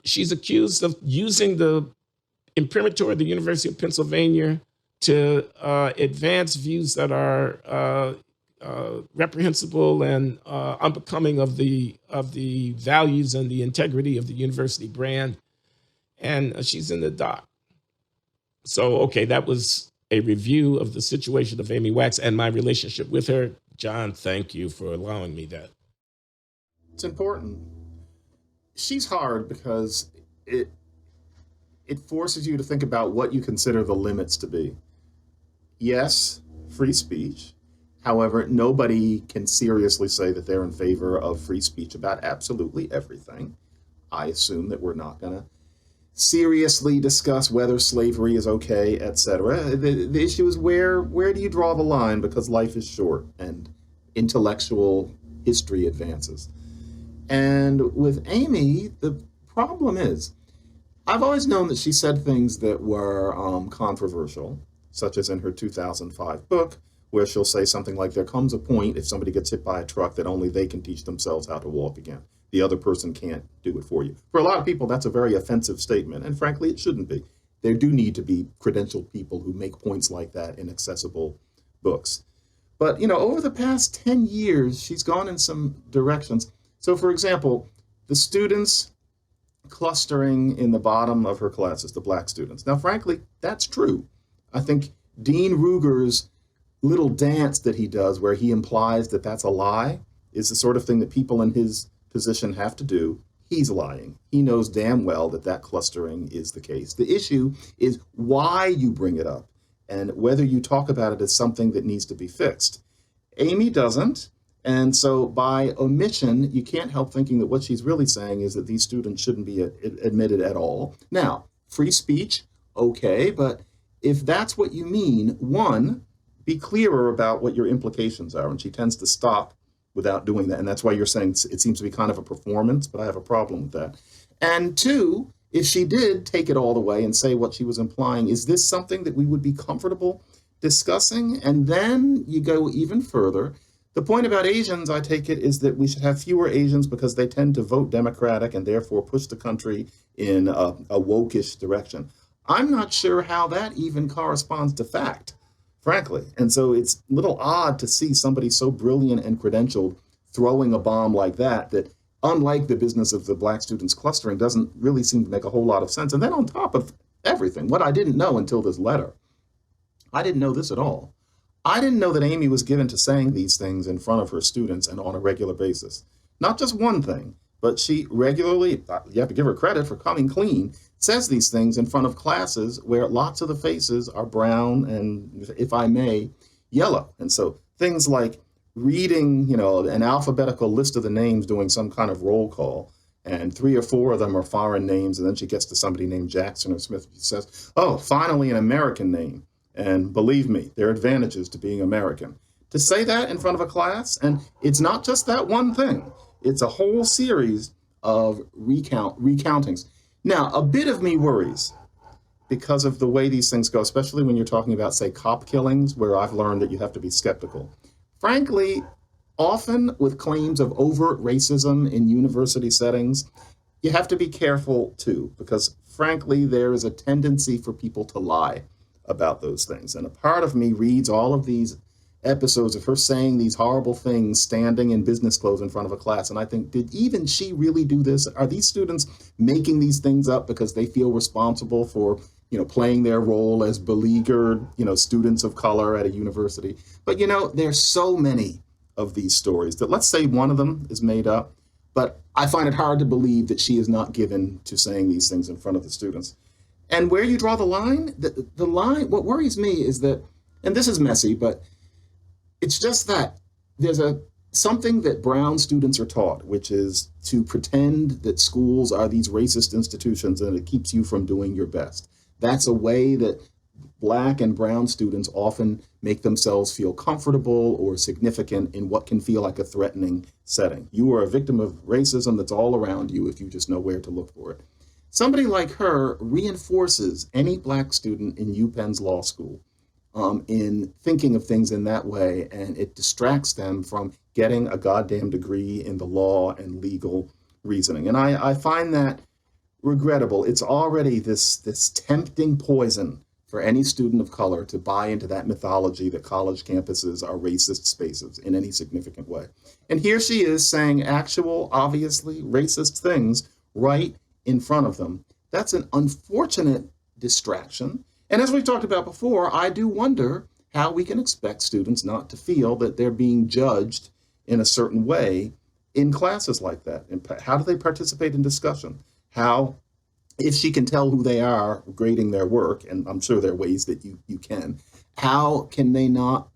She's accused of using the imprimatur of the University of Pennsylvania to advance views that are reprehensible and unbecoming of the values and the integrity of the university brand. And she's in the dock. So, okay, that was a review of the situation of Amy Wax and my relationship with her. John, thank you for allowing me that. It's important. She's hard because it forces you to think about what you consider the limits to be. Yes, free speech. However, nobody can seriously say that they're in favor of free speech about absolutely everything. I assume that we're not going to seriously discuss whether slavery is okay, etc. The issue is where do you draw the line, because life is short and intellectual history advances. And with Amy, the problem is, I've always known that she said things that were controversial, such as in her 2005 book, where she'll say something like, there comes a point if somebody gets hit by a truck that only they can teach themselves how to walk again. The other person can't do it for you. For a lot of people, that's a very offensive statement, and frankly, it shouldn't be. There do need to be credentialed people who make points like that in accessible books. But, over the past 10 years, she's gone in some directions. So, for example, the students clustering in the bottom of her classes, the black students. Now, frankly, that's true. I think Dean Ruger's little dance that he does where he implies that that's a lie is the sort of thing that people in his position have to do. He's lying. He knows damn well that that clustering is the case. The issue is why you bring it up and whether you talk about it as something that needs to be fixed. Amy doesn't. And so by omission, you can't help thinking that what she's really saying is that these students shouldn't be admitted at all. Now, free speech, okay, but if that's what you mean, one, be clearer about what your implications are. And she tends to stop without doing that. And that's why you're saying it seems to be kind of a performance, but I have a problem with that. And two, if she did take it all the way and say what she was implying, is this something that we would be comfortable discussing? And then you go even further. The point about Asians, I take it, is that we should have fewer Asians because they tend to vote Democratic and therefore push the country in a wokish direction. I'm not sure how that even corresponds to fact, frankly. And so it's a little odd to see somebody so brilliant and credentialed throwing a bomb like that, unlike the business of the black students clustering, doesn't really seem to make a whole lot of sense. And then on top of everything, what I didn't know until this letter, I didn't know this at all. I didn't know that Amy was given to saying these things in front of her students and on a regular basis. Not just one thing, but she regularly, you have to give her credit for coming clean, says these things in front of classes where lots of the faces are brown and, if I may, yellow. And so things like reading, an alphabetical list of the names, doing some kind of roll call, and 3 or 4 of them are foreign names, and then she gets to somebody named Jackson or Smith. She says, "Oh, finally an American name." And believe me, there are advantages to being American. To say that in front of a class, and it's not just that one thing, it's a whole series of recountings. Now, a bit of me worries because of the way these things go, especially when you're talking about, say, cop killings, where I've learned that you have to be skeptical. Frankly, often with claims of overt racism in university settings, you have to be careful too, because frankly, there is a tendency for people to lie about those things. And a part of me reads all of these episodes of her saying these horrible things, standing in business clothes in front of a class. And I think, did even she really do this? Are these students making these things up because they feel responsible for, playing their role as beleaguered, students of color at a university? But, there's so many of these stories that, let's say one of them is made up, but I find it hard to believe that she is not given to saying these things in front of the students. And where you draw the line, the line, what worries me is that, and this is messy, but it's just that there's something that brown students are taught, which is to pretend that schools are these racist institutions and it keeps you from doing your best. That's a way that Black and brown students often make themselves feel comfortable or significant in what can feel like a threatening setting. You are a victim of racism that's all around you if you just know where to look for it. Somebody like her reinforces any Black student in UPenn's law school in thinking of things in that way, and it distracts them from getting a goddamn degree in the law and legal reasoning. And I find that regrettable. It's already this tempting poison for any student of color to buy into that mythology that college campuses are racist spaces in any significant way. And here she is saying actual, obviously racist things right in front of them. That's an unfortunate distraction. And as we've talked about before, I do wonder how we can expect students not to feel that they're being judged in a certain way in classes like that. And how do they participate in discussion? How, if she can tell who they are grading their work, and I'm sure there are ways that you can, how can they not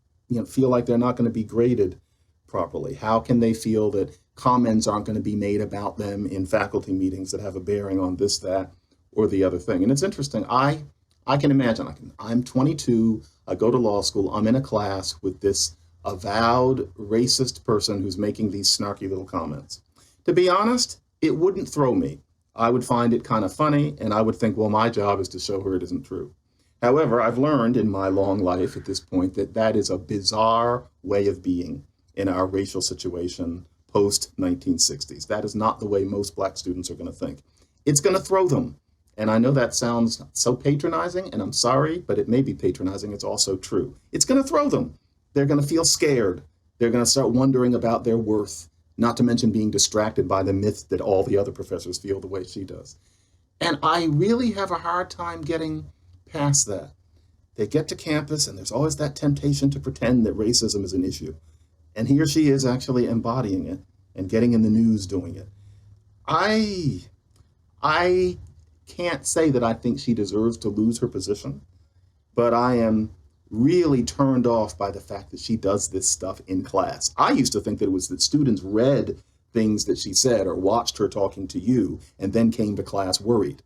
feel like they're not going to be graded properly? How can they feel that comments aren't going to be made about them in faculty meetings that have a bearing on this, that, or the other thing? And it's interesting. I can imagine, I'm 22, I go to law school, I'm in a class with this avowed racist person who's making these snarky little comments. To be honest, it wouldn't throw me. I would find it kind of funny, and I would think, well, my job is to show her it isn't true. However, I've learned in my long life at this point that that is a bizarre way of being in our racial situation post-1960s. That is not the way most Black students are going to think. It's going to throw them. And I know that sounds so patronizing, and I'm sorry, but it may be patronizing. It's also true. It's going to throw them. They're going to feel scared. They're going to start wondering about their worth, not to mention being distracted by the myth that all the other professors feel the way she does. And I really have a hard time getting past that. They get to campus, and there's always that temptation to pretend that racism is an issue. And here she is actually embodying it and getting in the news doing it. I can't say that I think she deserves to lose her position, but I am really turned off by the fact that she does this stuff in class. I used to think that it was that students read things that she said or watched her talking to you and then came to class worried.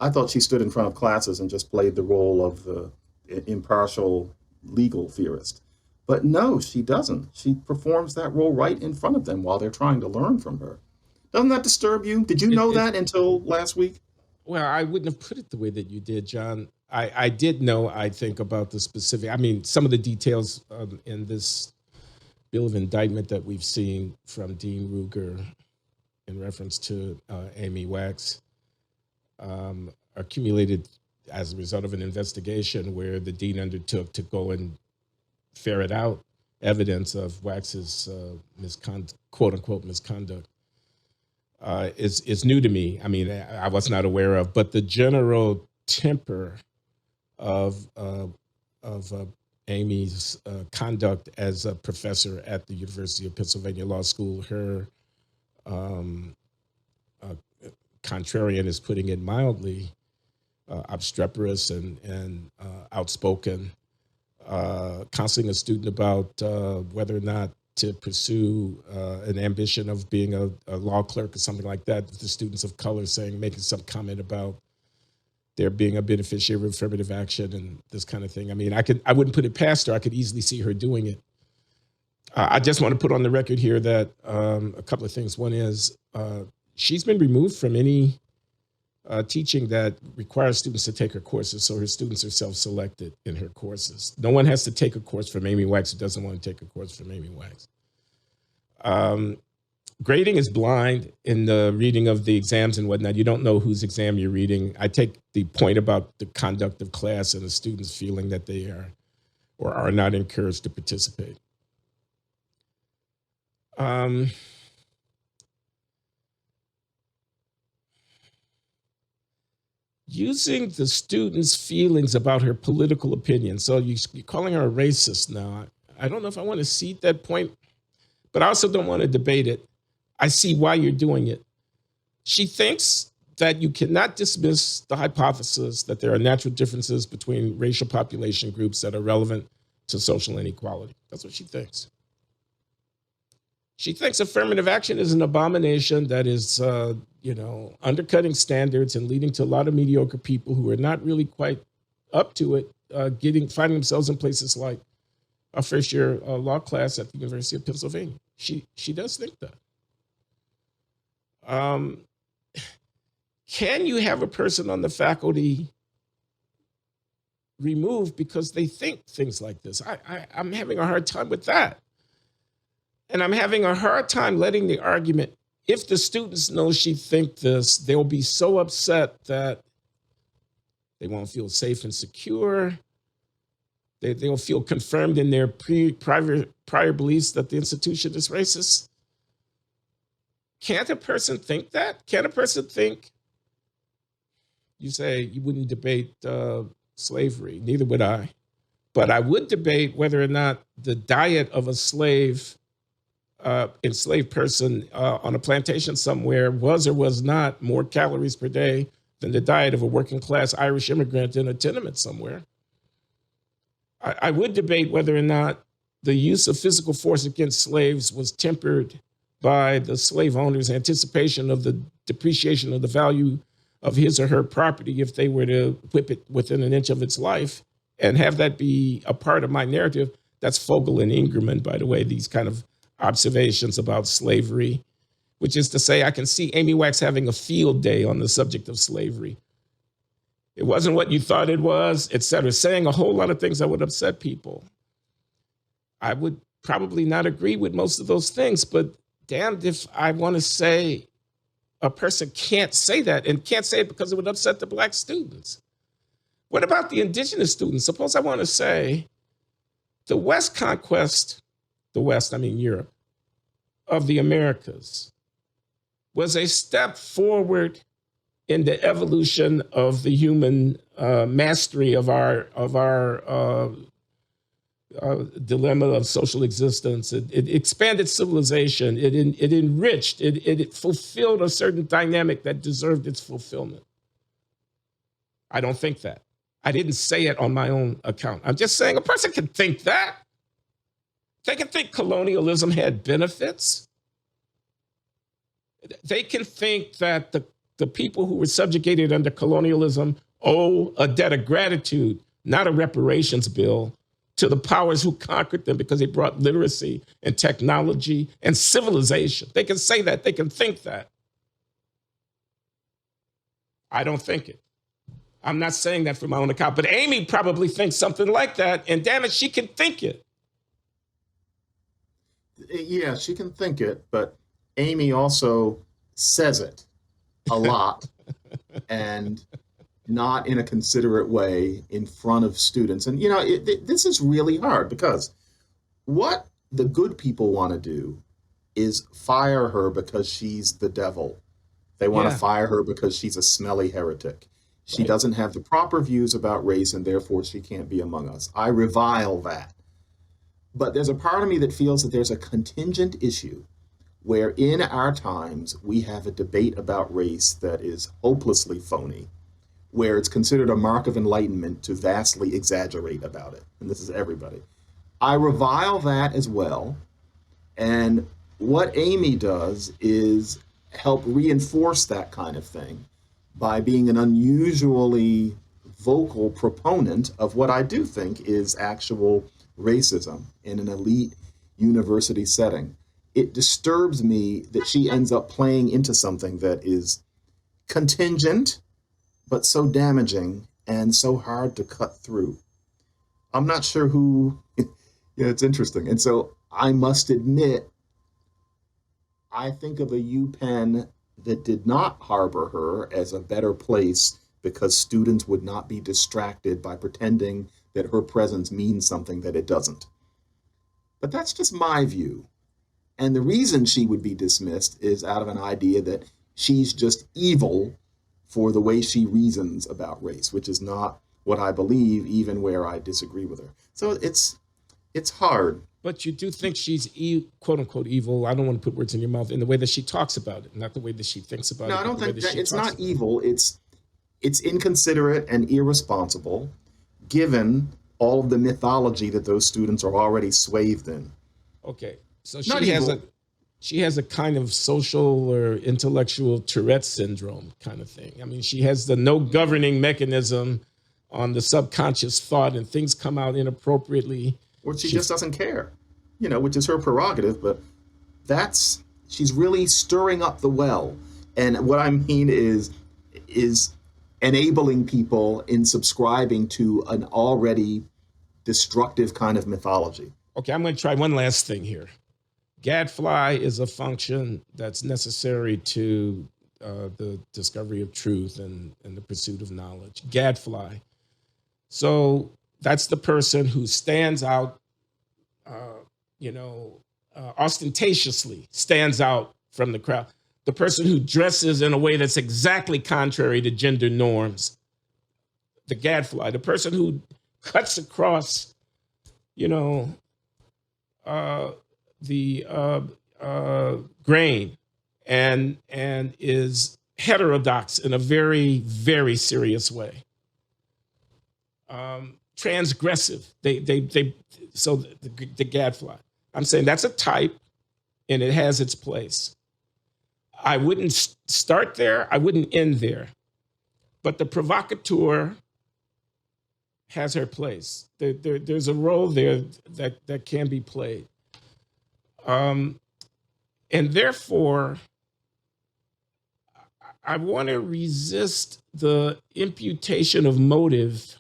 I thought she stood in front of classes and just played the role of the impartial legal theorist. But no, she doesn't. She performs that role right in front of them while they're trying to learn from her. Doesn't that disturb you? Did you know that until last week? Well, I wouldn't have put it the way that you did, John. I did know, I think, about the specific, some of the details in this bill of indictment that we've seen from Dean Ruger in reference to Amy Wax accumulated as a result of an investigation where the dean undertook to go and ferret out evidence of Wax's quote unquote misconduct. Is new to me. I was not aware of, but the general temper of Amy's conduct as a professor at the University of Pennsylvania Law School, her um, uh, contrarian is putting it mildly, obstreperous and outspoken, counseling a student about whether or not to pursue an ambition of being a law clerk or something like that. The students of color making some comment about there being a beneficiary of affirmative action and this kind of thing. I mean, I wouldn't put it past her. I could easily see her doing it. I just want to put on the record here that a couple of things. One is she's been removed from any teaching that requires students to take her courses, so her students are self-selected in her courses. No one has to take a course from Amy Wax who doesn't want to take a course from Amy Wax. Grading is blind in the reading of the exams and whatnot. You don't know whose exam you're reading. I take the point about the conduct of class and the students feeling that they are or are not encouraged to participate. Using the student's feelings about her political opinion. So you're calling her a racist now. I don't know if I want to cede that point, but I also don't want to debate it. I see why you're doing it. She thinks that you cannot dismiss the hypothesis that there are natural differences between racial population groups that are relevant to social inequality. That's what she thinks. She thinks affirmative action is an abomination that is, undercutting standards and leading to a lot of mediocre people who are not really quite up to it, finding themselves in places like a first-year law class at the University of Pennsylvania. She does think that. Can you have a person on the faculty removed because they think things like this? I'm having a hard time with that. And I'm having a hard time letting the argument, if the students know she thinks this, they'll be so upset that they won't feel safe and secure. They'll feel confirmed in their prior beliefs that the institution is racist. Can't a person think that? Can't a person think, you say you wouldn't debate slavery, neither would I. But I would debate whether or not the diet of a enslaved person on a plantation somewhere was or was not more calories per day than the diet of a working class Irish immigrant in a tenement somewhere. I would debate whether or not the use of physical force against slaves was tempered by the slave owner's anticipation of the depreciation of the value of his or her property if they were to whip it within an inch of its life, and have that be a part of my narrative. That's Fogel and Ingerman, by the way, these kind of observations about slavery, which is to say, I can see Amy Wax having a field day on the subject of slavery. It wasn't what you thought it was, et cetera, saying a whole lot of things that would upset people. I would probably not agree with most of those things, but damned if I want to say a person can't say that, and can't say it because it would upset the Black students. What about the indigenous students? Suppose I want to say the West conquest, the West, I mean Europe, of the Americas was a step forward in the evolution of the human mastery of our dilemma of social existence. It expanded civilization. It enriched. It fulfilled a certain dynamic that deserved its fulfillment. I don't think that. I didn't say it on my own account. I'm just saying a person can think that. They can think colonialism had benefits. They can think that the people who were subjugated under colonialism owe a debt of gratitude, not a reparations bill, to the powers who conquered them because they brought literacy and technology and civilization. They can say that. They can think that. I don't think it. I'm not saying that for my own account, but Amy probably thinks something like that, and damn it, she can think it. Yeah, she can think it, but Amy also says it a lot and not in a considerate way in front of students. And, this is really hard because what the good people want to do is fire her because she's the devil. They want to fire her because she's a smelly heretic. She doesn't have the proper views about race, and therefore she can't be among us. I revile that. But there's a part of me that feels that there's a contingent issue where in our times we have a debate about race that is hopelessly phony, where it's considered a mark of enlightenment to vastly exaggerate about it. And this is everybody. I revile that as well. And what Amy does is help reinforce that kind of thing by being an unusually vocal proponent of what I do think is actual racism in an elite university setting. It disturbs me that she ends up playing into something that is contingent, but so damaging and so hard to cut through. I'm not sure who, it's interesting. And so I must admit, I think of a UPenn that did not harbor her as a better place because students would not be distracted by pretending that her presence means something that it doesn't. But that's just my view. And the reason she would be dismissed is out of an idea that she's just evil for the way she reasons about race, which is not what I believe, even where I disagree with her. So it's hard. But you do think she's quote unquote evil. I don't want to put words in your mouth, in the way that she talks about it, not the way that she thinks about it. No, I don't think that it's not evil. It. It's inconsiderate and irresponsible, given all of the mythology that those students are already swathed in. Okay, so Not evil. she has a kind of social or intellectual Tourette syndrome kind of thing. I mean, she has the no governing mechanism on the subconscious thought, and things come out inappropriately. Or she just doesn't care, which is her prerogative, but she's really stirring up the well. And what I mean is enabling people in subscribing to an already destructive kind of mythology. Okay, I'm going to try one last thing here. Gadfly is a function that's necessary to the discovery of truth and the pursuit of knowledge. Gadfly. So that's the person who stands out, ostentatiously stands out from the crowd. The person who dresses in a way that's exactly contrary to gender norms. The gadfly. The person who cuts across, the grain and is heterodox in a very, very serious way. Transgressive. So the gadfly. I'm saying that's a type, and it has its place. I wouldn't start there. I wouldn't end there. But the provocateur has her place. There's a role there that can be played. And therefore, I want to resist the imputation of motive.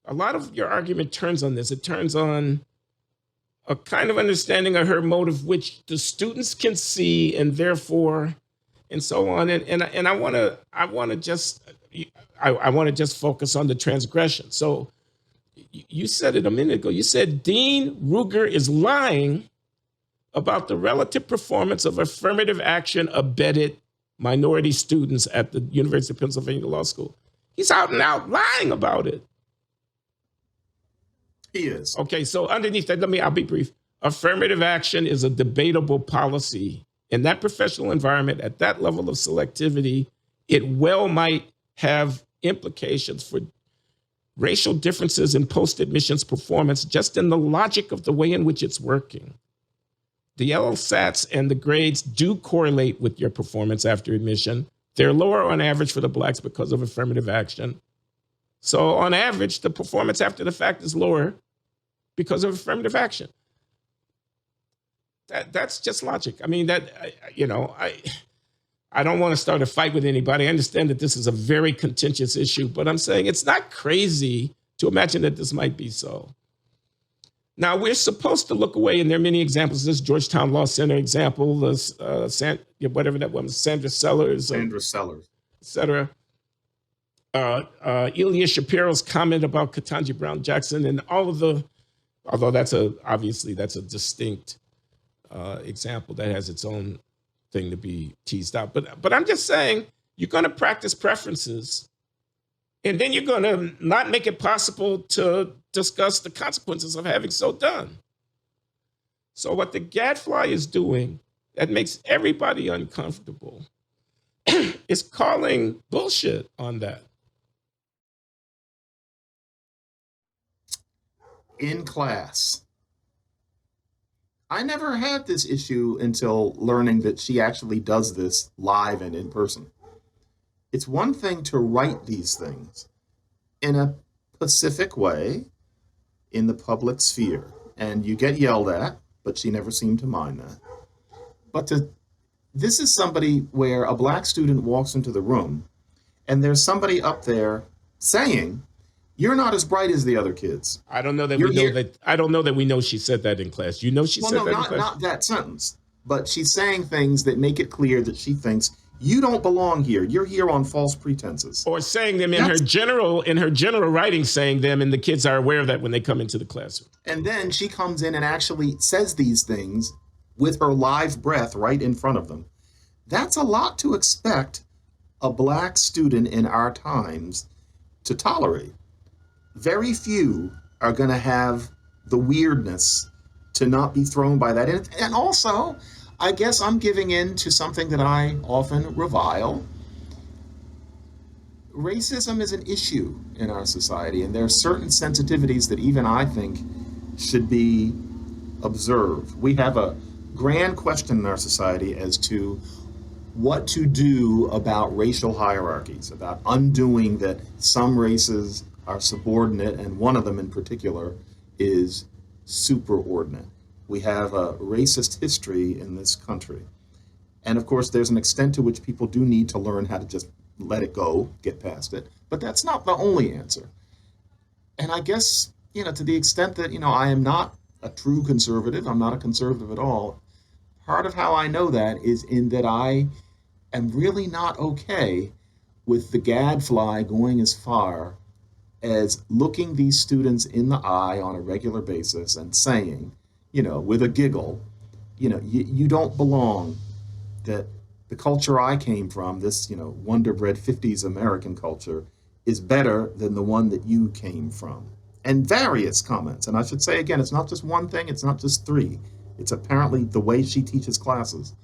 A lot of your argument turns on this. It turns on a kind of understanding of her motive, which the students can see, and therefore, and so on. And I want to just focus on the transgression. So you said it a minute ago. You said Dean Ruger is lying about the relative performance of affirmative action abetted minority students at the University of Pennsylvania Law School. He's out and out lying about it. He is. Okay, so underneath that, I'll be brief. Affirmative action is a debatable policy. In that professional environment, at that level of selectivity, it well might have implications for racial differences in post-admissions performance, just in the logic of the way in which it's working. The LSATs and the grades do correlate with your performance after admission. They're lower on average for the Blacks because of affirmative action. So on average, the performance after the fact is lower because of affirmative action. That's just logic. I mean, I don't want to start a fight with anybody. I understand that this is a very contentious issue, but I'm saying it's not crazy to imagine that this might be so. Now, we're supposed to look away, and there are many examples. This Georgetown Law Center example, whatever that was, Sandra Sellers, et cetera. Ilya Shapiro's comment about Ketanji Brown Jackson, and all of although that's a distinct example that has its own thing to be teased out. But I'm just saying, you're going to practice preferences, and then you're going to not make it possible to discuss the consequences of having so done. So what the gadfly is doing that makes everybody uncomfortable is calling bullshit on that. In class. I never had this issue until learning that she actually does this live and in person. It's one thing to write these things in a pacific way in the public sphere, and you get yelled at, but she never seemed to mind that. But this is somebody where a black student walks into the room, and there's somebody up there saying, "You're not as bright as the other kids." I don't know that You're we know here. that. I don't know that we know she said that in class. You know she Well, said no, that in not class? not that sentence, but she's saying things that make it clear that she thinks you don't belong here. You're here on false pretenses. Or saying them That's, in her general writing, saying them, and the kids are aware of that when they come into the classroom. and then she comes in and actually says these things with her live breath right in front of them. That's a lot to expect a black student in our times to tolerate. Very few are going to have the weirdness to not be thrown by that. And also, I guess I'm giving in to something that I often revile. Racism is an issue in our society, and there are certain sensitivities that even I think should be observed. We have a grand question in our society as to what to do about racial hierarchies, about undoing that some races are subordinate, and one of them in particular is superordinate. We have a racist history in this country. And of course, there's an extent to which people do need to learn how to just let it go, get past it. But that's not the only answer. And I guess, to the extent that, I am not a true conservative, I'm not a conservative at all, part of how I know that is in that I am really not okay with the gadfly going as far as looking these students in the eye on a regular basis and saying, with a giggle, you don't belong, that the culture I came from, this, Wonder Bread 50s American culture, is better than the one that you came from. And various comments. And I should say again, it's not just one thing, it's not just three. It's apparently the way she teaches classes.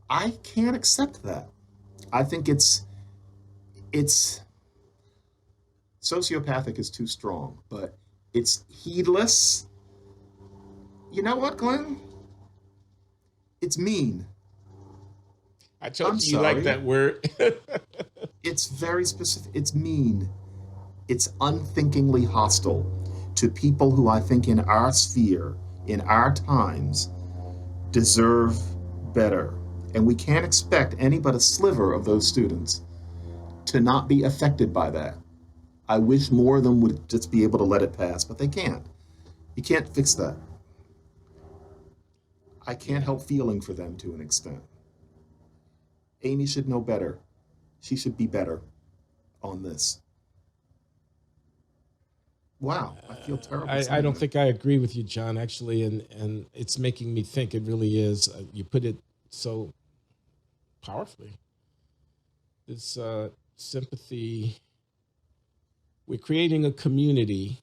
I can't accept that. I think it's sociopathic is too strong, but it's heedless. You know what, Glenn? It's mean. I told I'm you you like sorry. that word. It's very specific. It's mean. It's unthinkingly hostile to people who I think in our sphere, in our times, deserve better. And we can't expect any but a sliver of those students to not be affected by that. I wish more of them would just be able to let it pass, but they can't. You can't fix that. I can't help feeling for them to an extent. Amy should know better. She should be better on this. Wow, I feel terrible. I don't think I agree with you, John, actually, and it's making me think. It really is. You put it so powerfully. This sympathy. We're creating a community.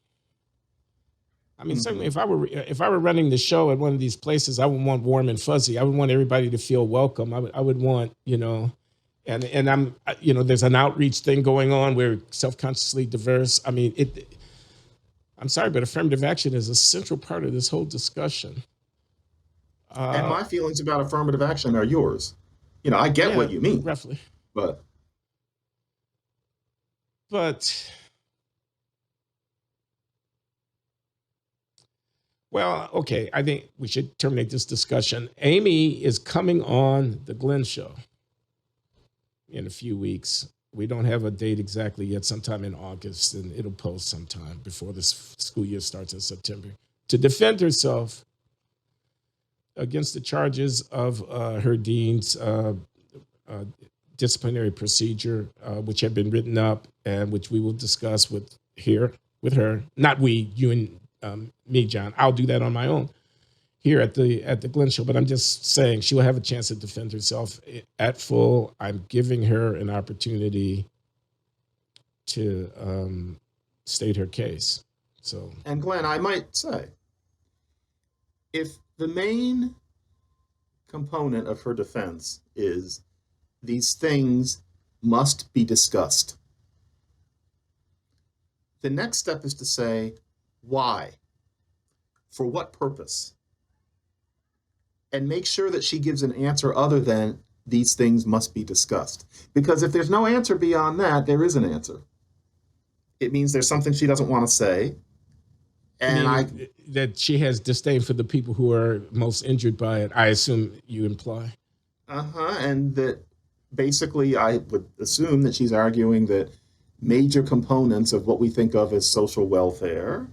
I mean, certainly, if I were running the show at one of these places, I would want warm and fuzzy. I would want everybody to feel welcome. I would want, and I'm, there's an outreach thing going on. We're self-consciously diverse. I mean, I'm sorry, but affirmative action is a central part of this whole discussion. And my feelings about affirmative action are yours. I get what you mean. Roughly. But well, okay, I think we should terminate this discussion. Amy is coming on the Glenn Show in a few weeks. We don't have a date exactly yet, sometime in August, and it'll post sometime before this school year starts in September, to defend herself against the charges of her dean's disciplinary procedure, which have been written up and which we will discuss with her. Not we, you and me, John. I'll do that on my own here at the Glenn Show. But I'm just saying she will have a chance to defend herself at full. I'm giving her an opportunity to state her case. So, and Glenn, I might say, if the main component of her defense is these things must be discussed. The next step is to say, why? For what purpose? And make sure that she gives an answer other than these things must be discussed. Because if there's no answer beyond that, there is an answer. It means there's something she doesn't want to say. And that she has disdain for the people who are most injured by it, I assume you imply. And that basically I would assume that she's arguing that major components of what we think of as social welfare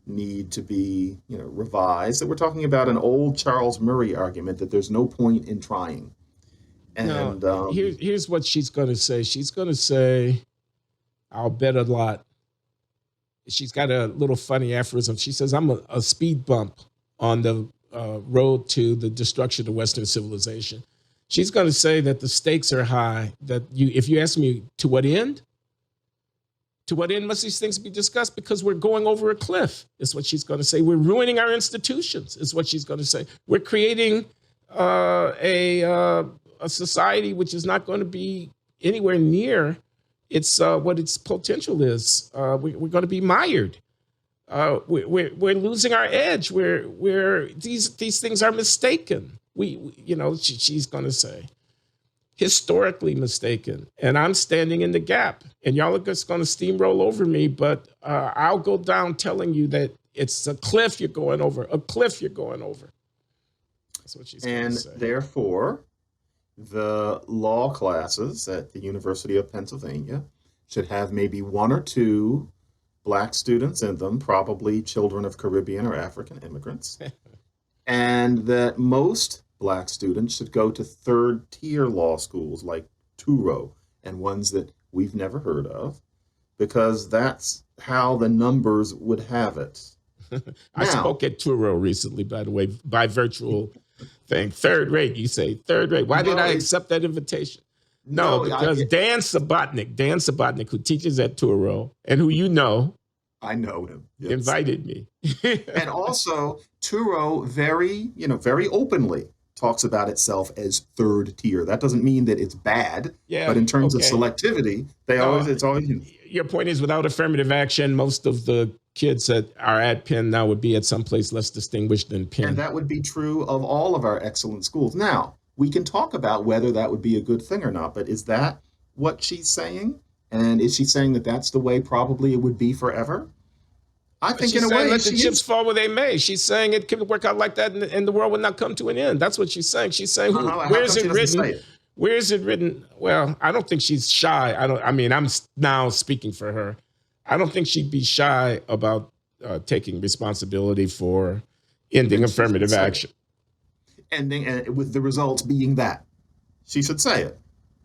need to be, revised. That we're talking about an old Charles Murray argument that there's no point in trying. And here's what she's going to say. She's going to say, "I'll bet a lot." She's got a little funny aphorism. She says, "I'm a speed bump on the road to the destruction of Western civilization." She's going to say that the stakes are high. That if you ask me, to what end? To what end must these things be discussed? Because we're going over a cliff, is what she's going to say. We're ruining our institutions, is what she's going to say. We're creating a society which is not going to be anywhere near what its potential is. We're going to be mired. We're losing our edge. These things are mistaken. She's going to say, historically mistaken, and I'm standing in the gap, and y'all are just going to steamroll over me, but I'll go down telling you that it's a cliff you're going over, a cliff you're going over. That's what she's going to say. And therefore, the law classes at the University of Pennsylvania should have maybe one or two Black students in them, probably children of Caribbean or African immigrants, and that most Black students should go to third-tier law schools like Touro and ones that we've never heard of, because that's how the numbers would have it. I spoke at Touro recently, by the way, by virtual thing. Third rate, you say, third rate. Why did I accept that invitation? No, because Dan Sabatnik, who teaches at Touro, and who I know him. Yes. Invited me. And also, Touro very openly talks about itself as third tier. That doesn't mean that it's bad, but in terms of selectivity, it's always. Your point is, without affirmative action, most of the kids that are at Penn now would be at some place less distinguished than Penn. And that would be true of all of our excellent schools. Now, we can talk about whether that would be a good thing or not, but is that what she's saying? And is she saying that that's the way probably it would be forever? I think in a way, let the chips fall where they may. She's saying it could work out like that, and the world would not come to an end. That's what she's saying. She's saying, where is it written? Where is it written? Well, I don't think she's shy. I'm now speaking for her. I don't think she'd be shy about taking responsibility for ending affirmative action. And with the results being that she should say it.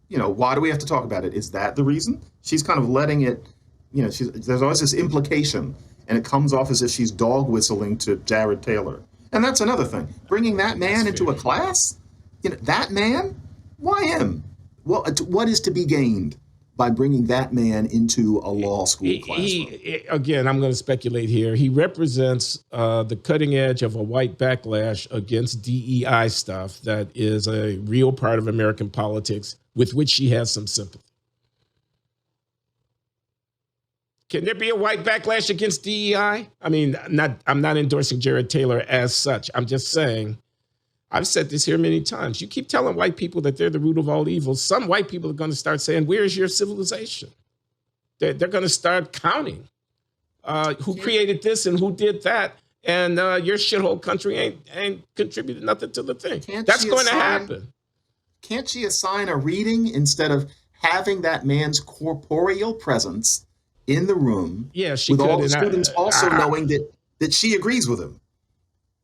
Why do we have to talk about it? Is that the reason? She's kind of letting it. There's always this implication. And it comes off as if she's dog whistling to Jared Taylor. And that's another thing. Bringing that man into a class? That man? Why him? What is to be gained by bringing that man into a law school classroom? Again, I'm going to speculate here. He represents the cutting edge of a white backlash against DEI stuff that is a real part of American politics with which she has some sympathy. Can there be a white backlash against DEI? I'm not endorsing Jared Taylor as such. I'm just saying, I've said this here many times. You keep telling white people that they're the root of all evil. Some white people are going to start saying, where's your civilization? They're going to start counting who created this and who did that. And your shithole country ain't contributed nothing to the thing. That's going to happen. Can't she assign a reading instead of having that man's corporeal presence in the room, she with could, all the students also knowing that she agrees with him?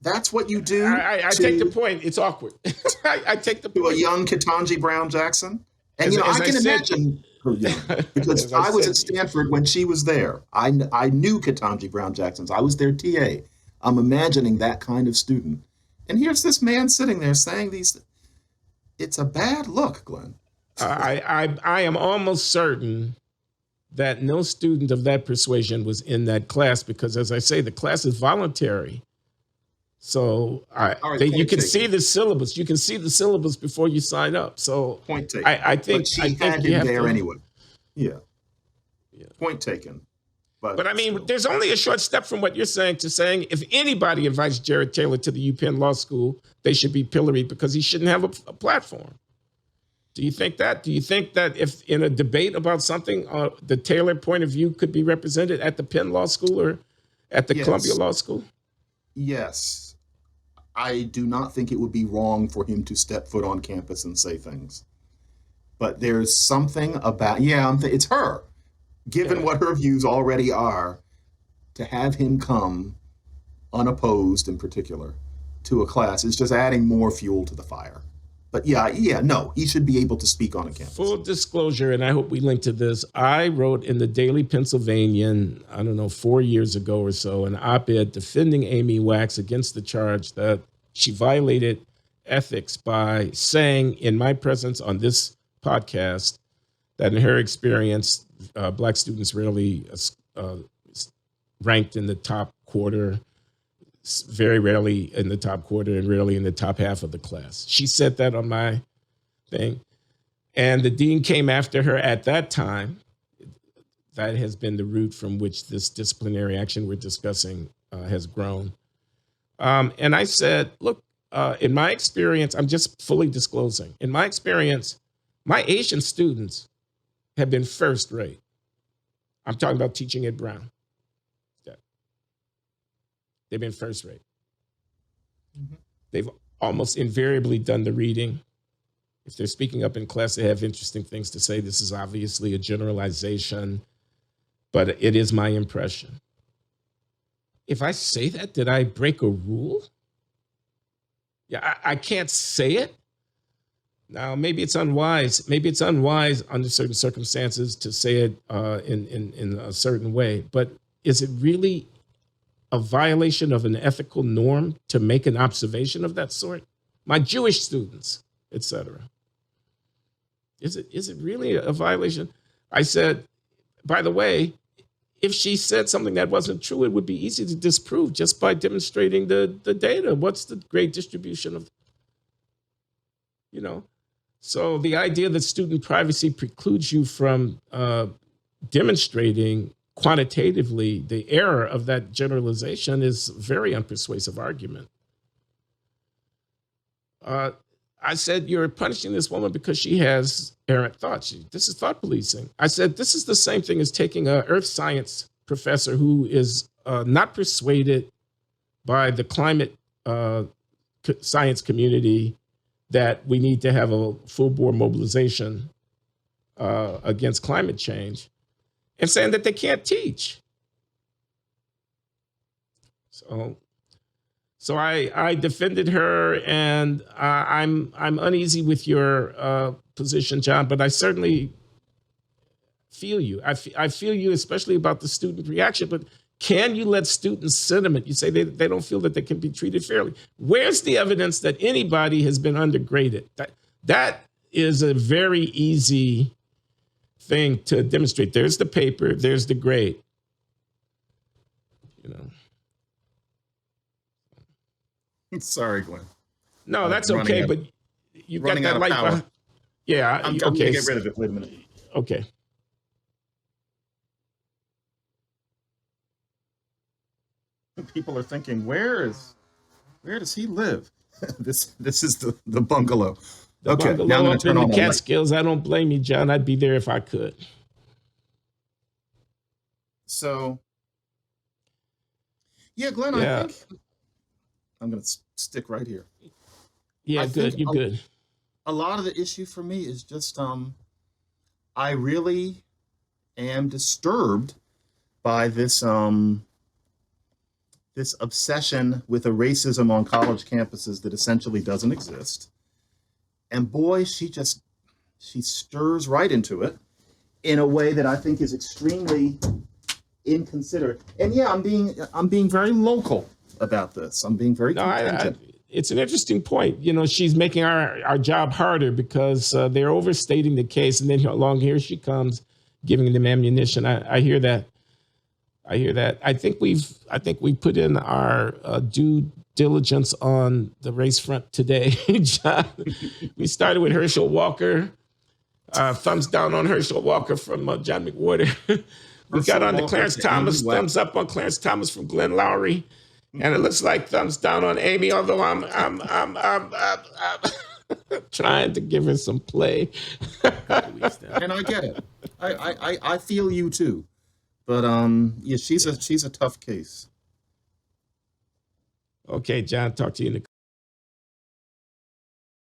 That's what you do. I take the point. It's awkward. I take the point. To a young Ketanji Brown Jackson. And I can imagine her young, because I was at Stanford when she was there. I knew Ketanji Brown Jackson's. I was their TA. I'm imagining that kind of student. And here's this man sitting there saying these. It's a bad look, Glenn. I am almost certain that no student of that persuasion was in that class, because, as I say, the class is voluntary. So All right, you point can taken. see the syllabus. You can see the syllabus before you sign up. So Point taken. I think But she I think had you him have there to. anyway. Yeah. Yeah. Point taken. But I mean, still. there's only a short step from what you're saying to saying if anybody invites Jared Taylor to the UPenn Law School, they should be pilloried because he shouldn't have a platform. Do you think that? Do you think that if in a debate about something, the Taylor point of view could be represented at the Penn Law School or at the Columbia Law School? Yes. I do not think it would be wrong for him to step foot on campus and say things. But there's something about, it's her, given what her views already are, to have him come unopposed in particular to a class is just adding more fuel to the fire. But no, he should be able to speak on a campus. Full disclosure, and I hope we link to this. I wrote in the Daily Pennsylvanian, I don't know, 4 years ago or so, an op-ed defending Amy Wax against the charge that she violated ethics by saying in my presence on this podcast that in her experience, Black students rarely ranked in the top quarter, very rarely in the top quarter and rarely in the top half of the class. She said that on my thing. And the dean came after her at that time. That has been the root from which this disciplinary action we're discussing has grown. And I said, look, in my experience, I'm just fully disclosing. In my experience, my Asian students have been first rate. I'm talking about teaching at Brown. They've been first rate. Mm-hmm. They've almost invariably done the reading. If they're speaking up in class, they have interesting things to say. This is obviously a generalization, but it is my impression. If I say that, did I break a rule? Yeah, I can't say it. Now, maybe it's unwise. Maybe it's unwise under certain circumstances to say it in a certain way. But is it really a violation of an ethical norm to make an observation of that sort? My Jewish students, etc. Is it really a violation? I said, by the way, if she said something that wasn't true, it would be easy to disprove just by demonstrating the data. What's the great distribution of, So the idea that student privacy precludes you from demonstrating quantitatively the error of that generalization is a very unpersuasive argument. I said, you're punishing this woman because she has errant thoughts. This is thought policing. I said, this is the same thing as taking an earth science professor who is not persuaded by the climate science community that we need to have a full-bore mobilization against climate change, and saying that they can't teach. So I defended her, and I'm uneasy with your position, John, but I certainly feel you. I feel you, especially about the student reaction, but can you let student sentiment, you say they don't feel that they can be treated fairly. Where's the evidence that anybody has been undergraded? That is a very easy thing to demonstrate. There's the paper, there's the grade. Sorry, Glenn. No, that's okay, but you've got that light behind. Yeah, I'm okay. going to get rid of it. Wait a minute. Okay. People are thinking, where does he live? This is the bungalow. The bungalow now I'm going to turn on the Catskills. I don't blame you, John. I'd be there if I could. So, yeah, Glenn, I think I'm going to stick right here. Yeah, good. You're good. A lot of the issue for me is just I really am disturbed by this this obsession with a racism on college campuses that essentially doesn't exist. And boy, she stirs right into it in a way that I think is extremely inconsiderate. And yeah, I'm being very local about this. I'm being very contented. It's an interesting point. She's making our job harder because they're overstating the case, and then along here she comes, giving them ammunition. I hear that. I think we've put in our due diligence on the race front today, John. We started with Herschel Walker. Thumbs down on Herschel Walker from John McWhorter. We got on to Clarence Thomas. Thumbs up on Clarence Thomas from Glenn Loury. And it looks like thumbs down on Amy, although I'm trying to give her some play. And I get it. I feel you too. But yeah, she's a tough case. Okay, John, talk to you in the